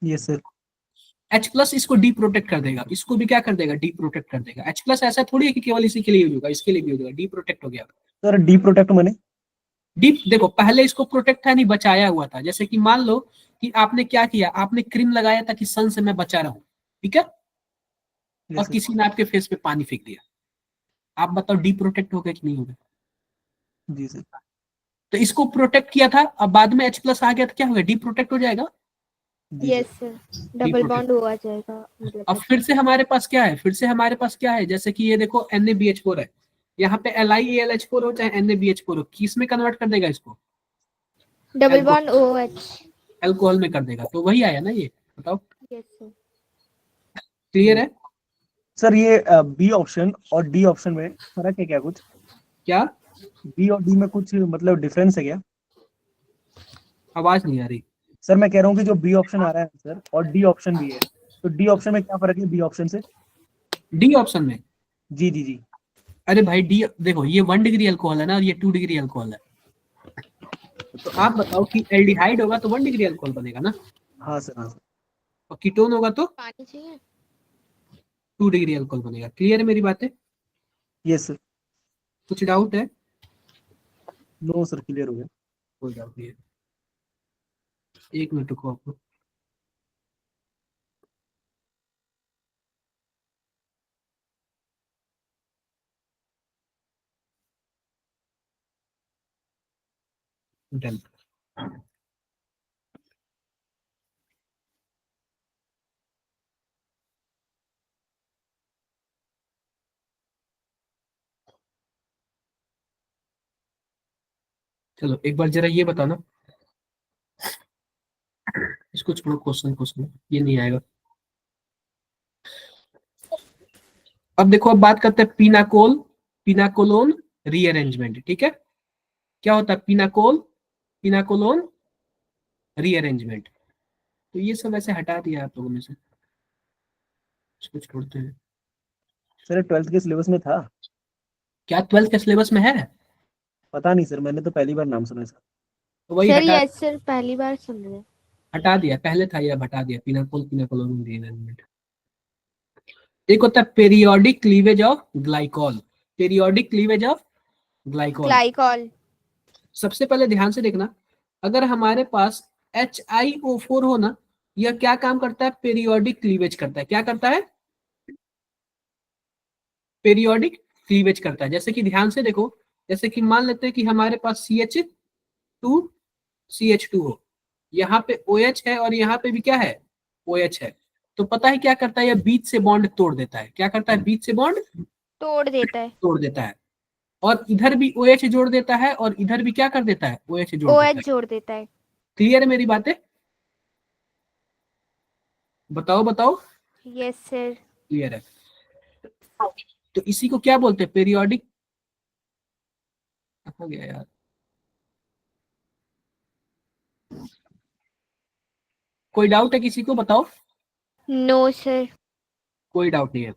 Yes sir. H+ इसको डी प्रोटेक्ट कर देगा, इसको भी क्या कर देगा, डी प्रोटेक्ट कर देगा। H+ ऐसा थोड़ी है कि केवल इसी के लिए यूज होगा, इसके लिए भी यूज होगा। डी प्रोटेक्ट हो गया। सर डी प्रोटेक्ट मैंने। डीप देखो, पहले इसको प्रोटेक्ट था नहीं, बचाया हुआ था। जैसे कि मान लो कि आपने क्या किया, आपने क्रीम लगाया था कि सन से मैं बचा रहा हूं, ठीक है, और यस सर। किसी ने आपके फेस पे पानी फेंक दिया। आप बताओ डी प्रोटेक्ट हो गया कि नहीं हो गया? जी सर। तो इसको प्रोटेक्ट किया था, अब बाद में H+ आ गया तो क्या हो गया, डी प्रोटेक्ट हो जाएगा। जी Yes, sir. sir. Double protect. bond हुआ जाएगा मतलब। अब फिर से हमारे पास क्या है, फिर से हमारे पास क्या है, जैसे कि ये देखो NaBH4 है, यहाँ पे LiAlH4 हो चाहे NaBH4 हो, किस में कन्वर्ट कर देगा इसको? Double bond OH. अल्कोहल में कर देगा। तो वही आया ना ये, बताओ। Yes, sir. क्लियर है? सर ये बी ऑप्शन और डी ऑप्शन में फर्क है क्या कुछ? क्या? बी और डी में कुछ मतलब डिफरेंस है क्या? आवाज नहीं आ रही। सर मैं कह रहा हूँ कि जो बी ऑप्शन आ रहा है सर और डी ऑप्शन भी है, तो डी ऑप्शन में क्या फर्क है बी ऑप्शन से? डी ऑप्शन में? जी जी जी। अरे भाई डी देखो, ये 1 डिग्री अल्कोहल है ना और ये 2 डिग्री अल्कोहल है। तो आप बताओ कि एल्डिहाइड होगा तो 1 डिग्री अल्कोहल बनेगा ना, हाँ सर, हाँ सर। और कीटोन होगा तो पानी चाहिए? 2 डिग्री अल्कोहल बनेगा। क्लियर है मेरी बातें? Yes sir. कुछ डाउट है? नो सर, क्लियर हो गया। कोई डाउट नहीं है। एक मिनट रुको आपको। डन। चलो एक बार जरा ये बताना, इसको छोड़ो, क्वेश्चन ये नहीं आएगा। अब देखो, अब बात करते हैं पिनाकोलोन रीअरेंजमेंट। ठीक है, क्या होता है पिनाकोलोन रीअरेंजमेंट? तो ये सब ऐसे हटा दिया आप लोगों में से, इसको छोड़ते हैं। सर 12th के सिलेबस में था? क्या 12th के सिलेबस में है? पता नहीं सर, मैंने तो पहली बार नाम सुना इसका। तो वही सर हटा यस सर, पहली बार सुन रहे हैं। हटा दिया, पहले था ये, अब हटा दिया। पिनाकोलोन रीअरेंजमेंट। एक होता है periodic cleavage of glycol. Periodic cleavage of glycol. Glycol. सबसे पहले ध्यान से देखना, अगर हमारे पास HiO4 हो ना, यह क्या काम करता है? पेरियोडिक क्लीवेज करता है। क्या करता है? पेरियोडिक क्लीवेज करता है। जैसे कि ध्यान से देखो, जैसे कि मान लेते हैं कि हमारे पास CH2 हो, यहाँ पे OH है और यहाँ पे भी क्या है? OH है। तो पता है क्या करता है? यह बीच से बॉन्ड तोड़ देता है। क्या करता है? बीच से बॉन्ड तोड़ देता है। तोड़ देता है। और इधर भी OH जोड़ देता है और इधर भी क्या कर देता है? OH जोड़ देता OH है। जोड़ देता है। क्लियर है मेरी बातें? बताओ बताओ। Yes sir. क्लियर है? तो इसी को क्या बोलते हैं? पेरियोडिक। कहाँ गया यार? कोई डाउट है किसी को? बताओ। No sir. कोई डाउट नहीं है।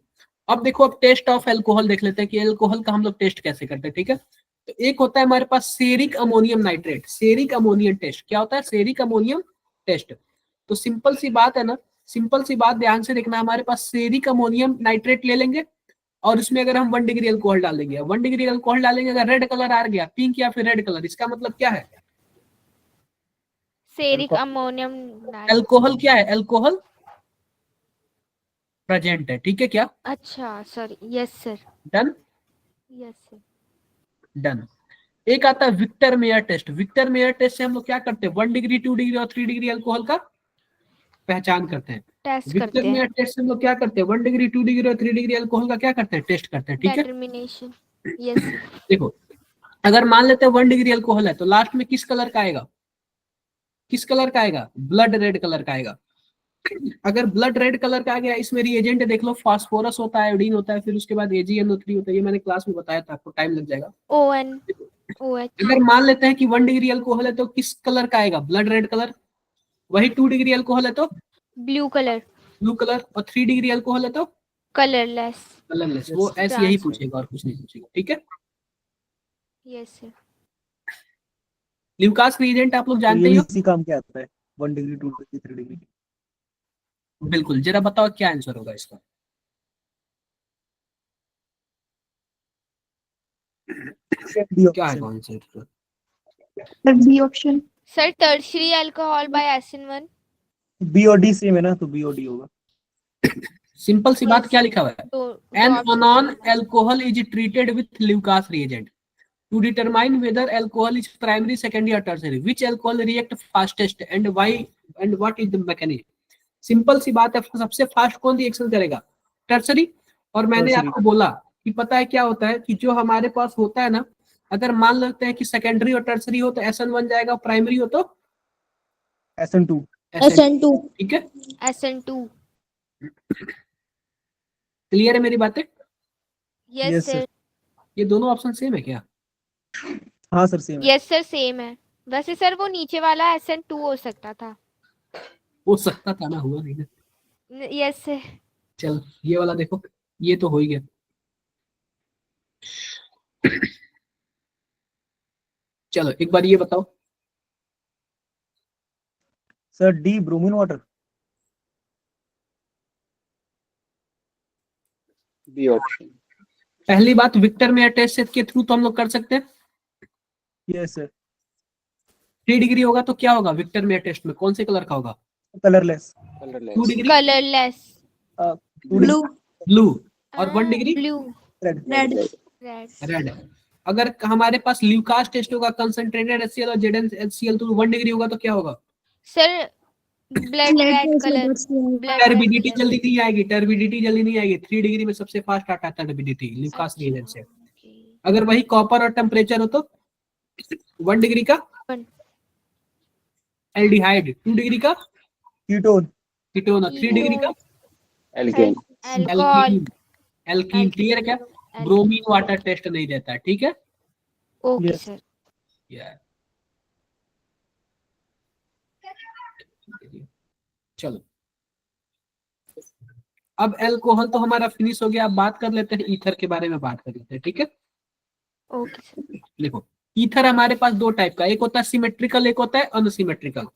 अब देखो, अब टेस्ट ऑफ एल्कोहल देख लेते हैं कि एल्कोहल का हम लोग टेस्ट कैसे करते हैं। ठीक है, तो एक होता है हमारे पास ceric ammonium nitrate, ceric ammonium test. क्या होता है? Ceric ammonium test. तो सिंपल सी बात है ना, सिंपल सी बात, ध्यान से देखना, हमारे पास सेरिक अमोनियम नाइट्रेट ले लेंगे और उसमें अगर हम 1 डिग्री अल्कोहल डालेंगे, 1 डिग्री अल्कोहल डालेंगे, अगर रेड कलर आ गया, पिंक या फिर रेड कलर, इसका मतलब क्या है? सेरिक अमोनियम अल्कोहल क्या है? अल्कोहल प्रेजेंट है। ठीक है क्या? अच्छा sir, yes sir. Done. Yes sir. Done. एक आता है Victor Meyer test. Victor Meyer test से हम लोग क्या करते हैं? 1 डिग्री, 2 डिग्री और 3 डिग्री अल्कोहल का पहचान करते हैं। टेस्ट विक्टर करते मेयर हैं। टेस्ट से हम लोग क्या करते हैं? 1 डिग्री, 2 डिग्री और 3 डिग्री अल्कोहल का क्या करते हैं? टेस्ट करते हैं। ठीक है, डिटर्मिनेशन। Yes sir. देखो, अगर मान लेते हैं 1 डिग्री अल्कोहल है तो लास्ट में किस कलर का आएगा? किस कलर का आएगा? ब्लड रेड कलर का आएगा। अगर ब्लड रेड कलर का आ गया, इसमें रिएजेंट देख लो, फास्फोरस होता है, आयोडीन होता है, फिर उसके बाद AgNO3 होता है। ये मैंने क्लास में बताया था, आपको टाइम लग जाएगा। ON OH। अगर मान लेते हैं कि 1 डिग्री अल्कोहल है तो किस कलर का आएगा? Blood red colour. वही 2 डिग्री अल्कोहल है तो ब्लू कलर। ब्लू कलर, और 3 डिग्री अल्कोहल है तो कलरलेस। कलरलेस। वो ऐसे यही पूछेगा और कुछ नहीं पूछेगा। ठीक है, यस सर। ल्यूकास रिएजेंट आप लोग तो जानते ये ही भी हो। इसी काम के आता है, 1 डिग्री, 2 डिग्री, 3 डिग्री। बिल्कुल, जरा बताओ क्या आंसर होगा इसका? डी क्या है option. Answer? B option. Sir tertiary alcohol by SN1। B और डी सेम है ना, तो बी और डी होगा। सिंपल सी बात, Yes, क्या sir. लिखा हुआ है? दो An options anon हैं। alcohol is treated with Lucas reagent to determine whether alcohol is primary, secondary or tertiary. Which alcohol react fastest and why and what is the mechanism? Simple सी बात है, सबसे fast कौन reaction करेगा? Tertiary. और मैंने tertiary. आपको बोला कि पता है क्या होता है कि जो हमारे पास होता है ना, अगर मान लेते हैं कि सेकेंडरी और टर्सरी हो तो SN बन जाएगा, प्राइमरी हो तो SN2। SN। ठीक है, SN2। क्लियर है मेरी बातें? Yes Yes, sir. sir. ये दोनों ऑप्शन सेम है क्या? हाँ सर सेम है। यस सर सेम है। वैसे सर वो नीचे वाला SN2 हो सकता था। हो सकता था ना, हुआ नहीं ना। Yes sir. चल ये वाला देखो, ये तो हो ही गया। चलो एक बार ये बताओ। Sir D bromine water. B option. पहली बात, विक्टर में टेस्ट के थ्रू तो हम लोग कर सकते हैं। Yes sir. 3 डिग्री होगा तो क्या होगा विक्टर में टेस्ट में, कौन से कलर का होगा? Colourless. 2 colourless. Degree colourless. Blue blue, और 1 degree blue. Red. Red red. Red. अगर हमारे पास ल्यूकास टेस्ट होगा कंसंट्रेटेड HCl और ZnHCl तो 1 डिग्री होगा तो क्या होगा? Sir blood red colour. Blood turbidity जल्दी नहीं आएगी, टर्बिडिटी जल्दी नहीं आएगी। 3 डिग्री में सबसे फास्ट आता है टर्बिडिटी ल्यूकास रिएजेंट से। अगर वही कॉपर और टेम्परेचर हो तो 1 डिग्री का One. एल्डिहाइड, 2 डिग्री का कीटोन। कीटोन, और 3 डिग्री का alkane. Alcohol. Alkene. Alkene clear क्या? ब्रोमीन वाटर टेस्ट नहीं देता है, ठीक है? Okay Yes. सर। चलो अब अल्कोहल तो हमारा फिनिश हो गया। अब बात कर लेते हैं ईथर के बारे में, बात कर लेते हैं, ठीक है? Okay sir. देखो ईथर हमारे पास दो टाइप का, एक होता है सिमेट्रिकल, एक होता है अनसिमेट्रिकल।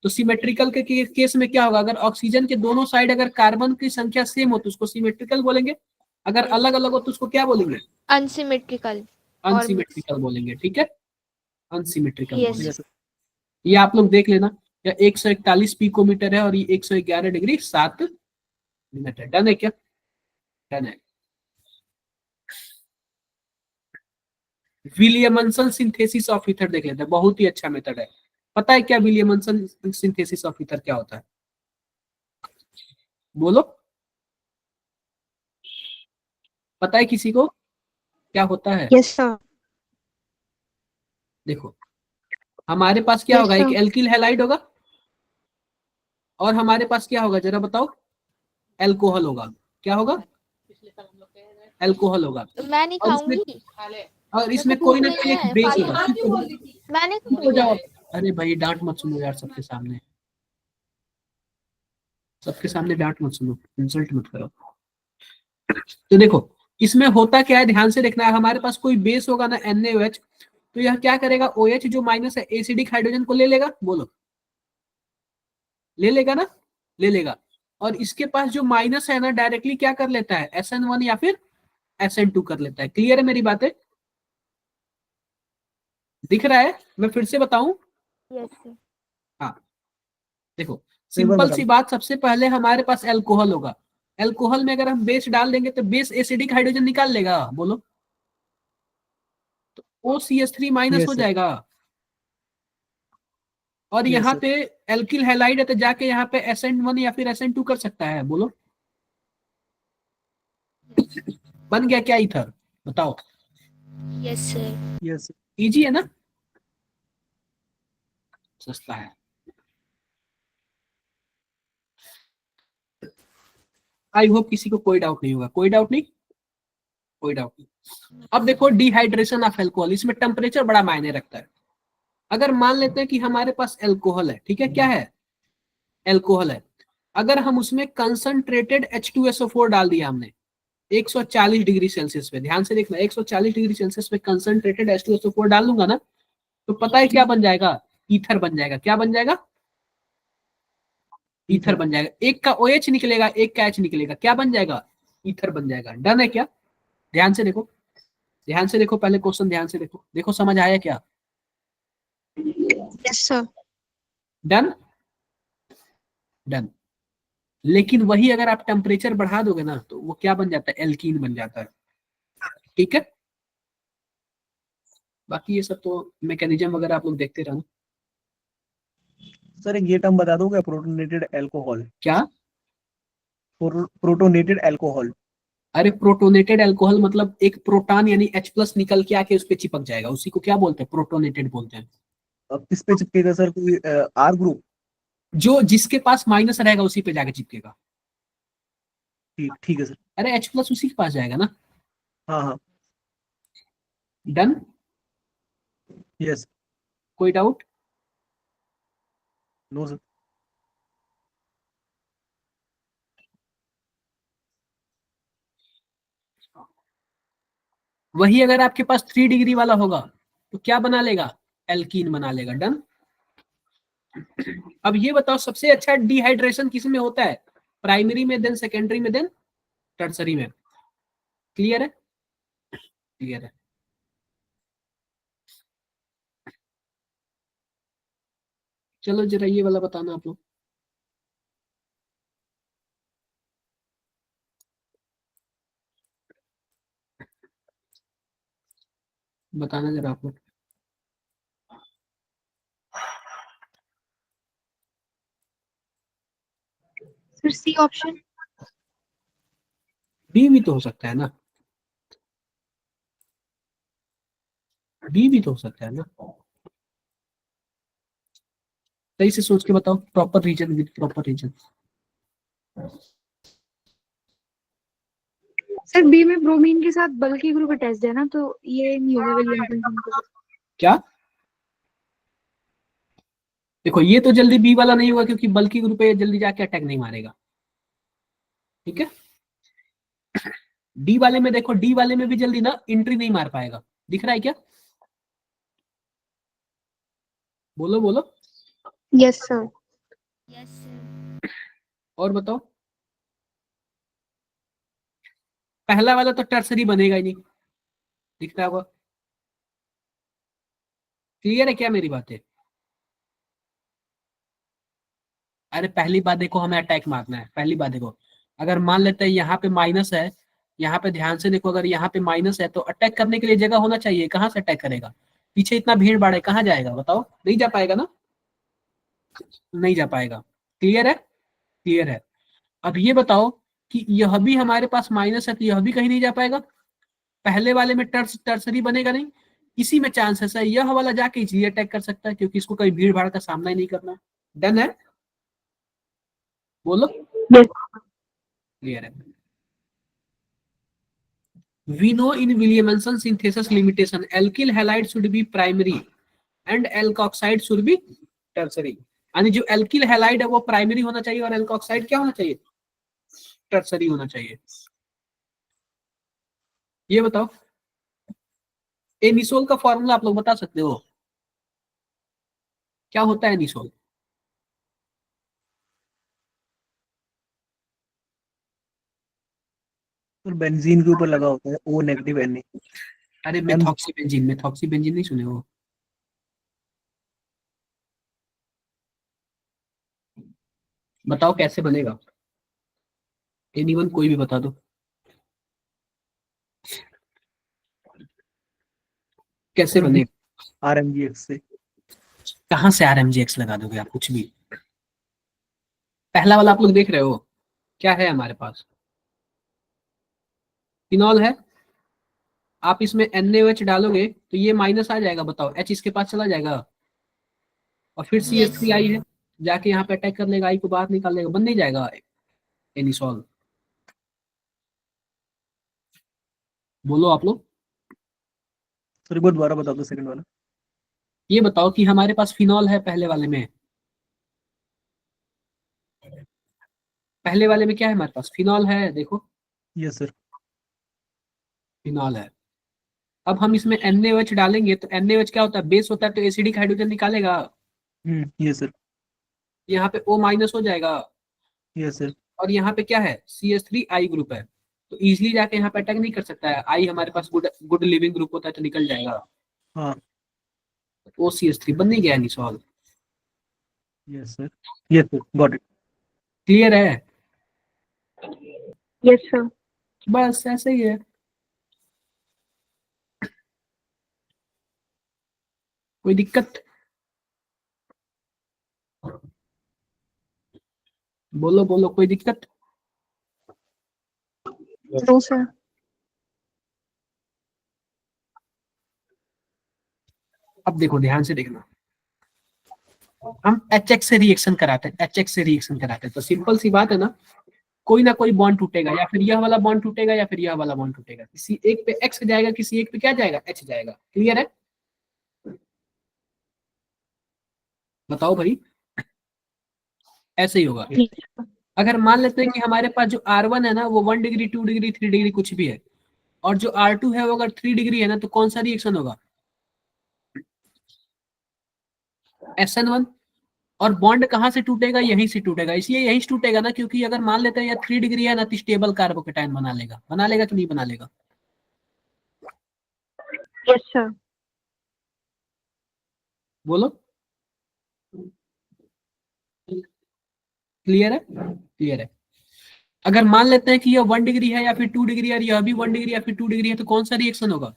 तो सिमेट्रिकल के केस में क्या होगा, अगर ऑक्सीजन के दोनों साइड अगर कार्बन की संख्या सेम हो तो उसको सिमेट्रिकल बोलेंगे, अगर अलग अलग हो तो उसको क्या बोलेंगे? अनसिमेट्रिकल। अनसिमेट्रिकल बोलेंगे, ठीक है? Unsymmetrical Yes. बोलेंगे। Yes sir. ये आप लोग देख लेना, या 141 पिकोमीटर है और ये 111 डिग्री 7 मिनट है। डन है क्या? डन है। विलियमसन सिंथेसिस ऑफ ईथर देख लेते हैं, बहुत ही अच्छा मेथड है। पता है क्या विलियमसन सिंथेसिस ऑफ ईथर क्या होता है? बोलो, पता है किसी को क्या होता है? यस सर देखो हमारे पास क्या Yes, होगा, एक sir. एल्किल हैलाइड होगा और हमारे पास क्या होगा जरा बताओ? एल्कोहल होगा। क्या होगा? एल्कोहल होगा। मैं नहीं और इसमें खाऊंगी। और इसमें कोई ना कोई एक बेस होगा। मैंने हो जाओ। अरे भाई डांट मत सुनो यार, सबके सामने, सबके सामने डांट मत सुनो, इंसल्ट मत करो। तो देखो इसमें होता क्या है, ध्यान से देखना है। हमारे पास कोई बेस होगा ना NaOH, तो यह क्या करेगा, OH जो माइनस है एसिडिक हाइड्रोजन को ले लेगा। बोलो, ले लेगा ना? ले लेगा। और इसके पास जो माइनस है ना, डायरेक्टली क्या कर लेता है, SN1 या फिर SN2 कर लेता है। क्लियर है मेरी बातें? दिख रहा है? मैं फिर से बताऊं? Yes sir. हाँ देखो एक बार सिंपल बता सी दो। बात, सबसे पहले हमारे पास एल्कोहल होगा। एल्कोहल में अगर हम बेस डाल देंगे तो बेस एसिडिक हाइड्रोजन निकाल लेगा। बोलो, तो OCH3 माइनस Yes, हो sir. जाएगा। और Yes, यहाँ sir. पे एल्किल हैलाइड है तो जाके यहाँ पे SN1 या फिर SN2 कर सकता है। बोलो, बन गया क्या ईथर? बताओ, yes sir. Yes, sir. Easy है ना? सस्ता है। आई होप किसी को कोई डाउट नहीं होगा। कोई डाउट नहीं, कोई डाउट नहीं। अब देखो डिहाइड्रेशन ऑफ एल्कोहल, इसमें टेम्परेचर बड़ा मायने रखता है। अगर मान लेते हैं कि हमारे पास एल्कोहल है, ठीक है, क्या है? एल्कोहल है। अगर हम उसमें कंसंट्रेटेड H2SO4 डाल दिया हमने 140 डिग्री सेल्सियस पे, ध्यान से देखना, 140 डिग्री सेल्सियस पे कंसंट्रेटेड H2SO4 डाल दूंगा ना, तो पता है क्या बन जाएगा? ईथर बन जाएगा। क्या बन जाएगा? ईथर बन जाएगा। एक का OH निकलेगा, एक का H निकलेगा, क्या बन जाएगा? ईथर बन जाएगा। डन है क्या? ध्यान से देखो, ध्यान से देखो, पहले क्वेश्चन ध्यान से देखो, देखो समझ आया क्या? Yes sir done? डन। लेकिन वही अगर आप टेम्परेचर बढ़ा दोगे ना तो वो क्या बन जाता है? एल्कीन बन जाता है। ठीक है, बाकी ये सब तो मैकेनिज्म वगैरह आप लोग देखते रहना। सर एक ये टर्म बता दोगे, प्रोटोनेटेड अल्कोहल। क्या? Protonated alcohol. अरे प्रोटोनेटेड अल्कोहल मतलब एक प्रोटॉन यानी H+ निकल के आके उस पे चिपक जाएगा, उसी को क्या बोलते हैं? प्रोटोनेटेड बोलते हैं। अब किस पे चिपकेगा सर? कोई R ग्रुप? जो जिसके पास माइनस रहेगा उसी पे जाके चिपकेगा। ठीक ठीक है सर। अरे H प्लस उसी के पास जाएगा ना। हाँ हाँ डन। यस। कोई डाउट? No sir. वही अगर आपके पास 3 डिग्री वाला होगा तो क्या बना लेगा? एल्कीन बना लेगा। डन। अब ये बताओ सबसे अच्छा डिहाइड्रेशन किस में होता है? प्राइमरी में, देन सेकेंडरी में, देन टर्सरी में। क्लियर है? क्लियर है। चलो जरा ये वाला बताना आप लोग। बताना जरा आप लोग। Sir C option. बी भी तो हो सकता है ना, बी भी तो हो सकता है ना। सही से सोच के बताओ। Proper reason with proper reason. Sir B में ब्रोमीन के साथ बल्कि ग्रुप अटैच्ड है ना, तो ये नहीं होगा विलियमसन का। क्या? देखो ये तो जल्दी बी वाला नहीं होगा क्योंकि बल्कि ग्रुप पे जल्दी जाके अटैक नहीं मारेगा। ठीक है। डी वाले में देखो, डी वाले में भी जल्दी ना एंट्री नहीं मार पाएगा। दिख रहा है क्या? बोलो बोलो। Yes sir. और बताओ। पहला वाला तो टर्सरी बनेगा ही नहीं। दिख रहा होगा। क्लियर है क्या मेरी बातें? अरे पहली बात देखो, हमें अटैक मारना है। पहली बात देखो, अगर मान लेते हैं यहाँ पे माइनस है, यहाँ पे ध्यान से देखो, अगर यहाँ पे माइनस है तो अटैक करने के लिए जगह होना चाहिए। कहाँ से अटैक करेगा? पीछे इतना भीड़ भाड़ है, कहाँ जाएगा बताओ? नहीं जा पाएगा ना, नहीं जा पाएगा। क्लियर है? क्लियर है। अब ये बताओ कि यह भी हमारे पास माइनस है तो यह भी कहीं नहीं जा पाएगा। पहले वाले में टर्सरी बनेगा नहीं। इसी में चांसेस है यह वाला जाके इजीली अटैक कर सकता है क्योंकि इसको कोई भीड़ भाड़ का सामना ही नहीं करना। डन है? बोलो। यस। क्लियर है। We know in Williamson synthesis limitation, alkyl halide should be primary and alkoxide should be tertiary. यानी जो alkyl halide है वो प्राइमरी होना चाहिए और alkoxide क्या होना चाहिए? टर्सरी होना चाहिए। ये बताओ, एनिसोल का फॉर्मूला आप लोग बता सकते हो? क्या होता है एनिसोल? सर बेंजीन के ऊपर लगा होता है ओ नेगेटिव एन। अरे मेथॉक्सीबेंजीन, मेथॉक्सीबेंजीन नहीं सुने हो? बताओ कैसे बनेगा? एनीवन कोई भी बता दो कैसे बनेगा? RMGX से। कहां से RMGX लगा दोगे आप? कुछ भी। पहला वाला आप लोग देख रहे हो क्या है हमारे पास? फिनॉल है। आप इसमें NaOH डालोगे तो ये माइनस आ जाएगा। बताओ H इसके पास चला जाएगा और फिर CH3 है, जाके यहाँ पे अटैक कर लेगा, I को बाहर निकाल लेगा, बन नहीं जाएगा एनिसॉल। बोलो आप लोग। सर एक बार दोबारा बता दो सेकंड वाला। ये बताओ कि हमारे पास फिनॉल है पहले वाले में। पहले वाले में क्या है हमारे पास? फिनॉल है। देखो यस सर। फिनॉल है। अब हम इसमें NaOH डालेंगे तो NaOH क्या होता है? बेस होता है तो एसिडिक हाइड्रोजन निकालेगा। Yes sir. यहाँ पे O माइनस हो जाएगा यस सर। और यहाँ पे क्या है? CH3I ग्रुप है तो इजीली जाके यहाँ पे अटैक नहीं कर सकता है। I हमारे पास गुड गुड लिविंग ग्रुप होता है तो निकल जाएगा। हाँ OCH3 बन नहीं गया anisole. Yes sir. Yes sir got it. Clear है? Yes sir. बस ऐसे ही है। कोई दिक्कत? बोलो बोलो, कोई दिक्कत? No sir. अब देखो ध्यान से देखना, हम HX से रिएक्शन कराते हैं, HX से रिएक्शन कराते हैं तो सिंपल सी बात है ना, कोई ना कोई बॉन्ड टूटेगा, या फिर यह वाला बॉन्ड टूटेगा या फिर यह वाला बॉन्ड टूटेगा। किसी एक पे X जाएगा, किसी एक पे क्या जाएगा, H जाएगा। क्लियर है? बताओ भाई, ऐसे ही होगा। अगर मान लेते हैं कि हमारे पास जो R1 है ना वो 1 डिग्री 2 डिग्री 3 डिग्री कुछ भी है, और जो R2 है वो अगर 3 डिग्री है ना, तो कौन सा रिएक्शन होगा, SN1। और बॉन्ड कहाँ से टूटेगा, यहीं से टूटेगा। इसलिए यहीं से टूटेगा ना, क्योंकि अगर मान लेते हैं या 3 डिग्री है ना, तो स्टेबल कार्बोकेटायन बना लेगा कि नहीं बना लेगा? Yes sir. बोलो, क्लियर है? क्लियर है। अगर मान लेते हैं कि यह 1 डिग्री है या फिर 2 डिग्री है, और यह भी 1 डिग्री या फिर 2 डिग्री है, तो कौन सा रिएक्शन होगा,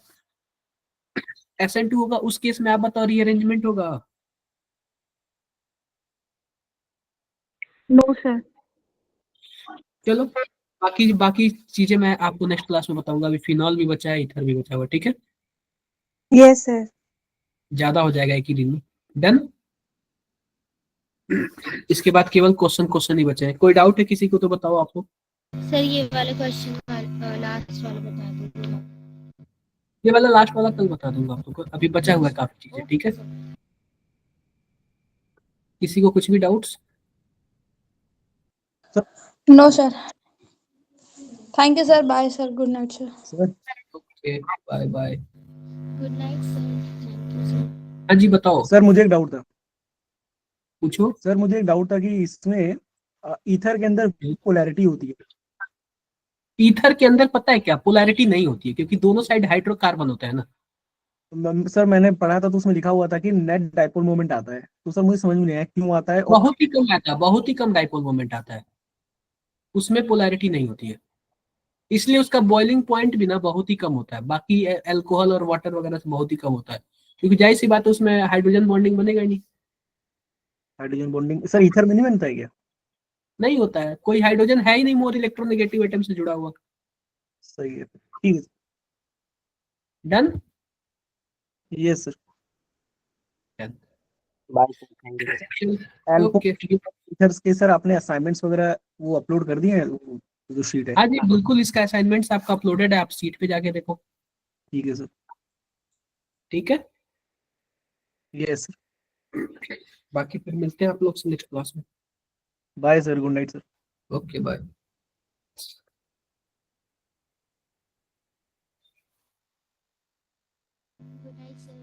SN2 होगा। उस केस में आप बताओ रीअरेंजमेंट होगा? No sir. चलो, बाकी बाकी चीजें मैं आपको नेक्स्ट क्लास में बताऊंगा। अभी फिनॉल भी बचा है, ईथर भी बचा हुआ है, ठीक है? Yes sir. ज्यादा हो जाएगा एक ही दिन में। डन। इसके बाद केवल क्वेश्चन ही बचे हैं। कोई डाउट है किसी को तो बताओ आप लोग। सर ये वाले क्वेश्चन लास्ट वाला बता दीजिए। ये वाला लास्ट वाला कल बता दूंगा आप लोग को, अभी बचा हुआ है काफी चीजें, ठीक है? किसी को कुछ भी doubts? No sir. Thank you sir. Bye sir. Good night sir. Sir okay, bye bye. Good night sir, thank you sir. हाँ जी, बताओ, सर मुझे एक डाउट था। पूछो। सर मुझे एक डाउट था कि इसमें ईथर के अंदर पोलैरिटी होती है। ईथर के अंदर पता है क्या, पोलैरिटी नहीं होती है, क्योंकि दोनों साइड हाइड्रोकार्बन होता है ना। सर मैंने पढ़ा था तो उसमें लिखा हुआ था कि नेट डाइपोल मोमेंट आता है, तो सर मुझे समझ में नहीं आया क्यों आता है। और बहुत ही कम आता है, बहुत ही कम डाइपोल मोमेंट आता है, उसमें पोलैरिटी नहीं होती है। इसलिए उसका बॉइलिंग पॉइंट भी ना बहुत ही कम होता है, बाकी अल्कोहल और वाटर वगैरह से बहुत ही कम होता है, क्योंकि जाहिर सी बात है उसमें हाइड्रोजन बॉन्डिंग बनेगा ही नहीं। हाइड्रोजन बॉन्डिंग सर ईथर में नहीं बनता है क्या? नहीं होता है, कोई हाइड्रोजन है ही नहीं मोर इलेक्ट्रोनेगेटिव एटम से जुड़ा हुआ। सही है, ठीक डन। है। Yes sir. Bye sir, thank you sir. एल्को ओके। ईथर्स के सर आपने असाइनमेंट्स वगैरह वो अपलोड कर दिए हैं, जो शीट है? हाँ जी बिल्कुल, इसका असाइनमेंट्स आपका अपलोडेड है, आप सीट पे जाके देखो। ठीक है सर। ठीक है, यस सर। बाकी फिर मिलते हैं आप लोग से नेक्स्ट क्लास में। Bye sir, good night sir. Okay bye. Good night sir.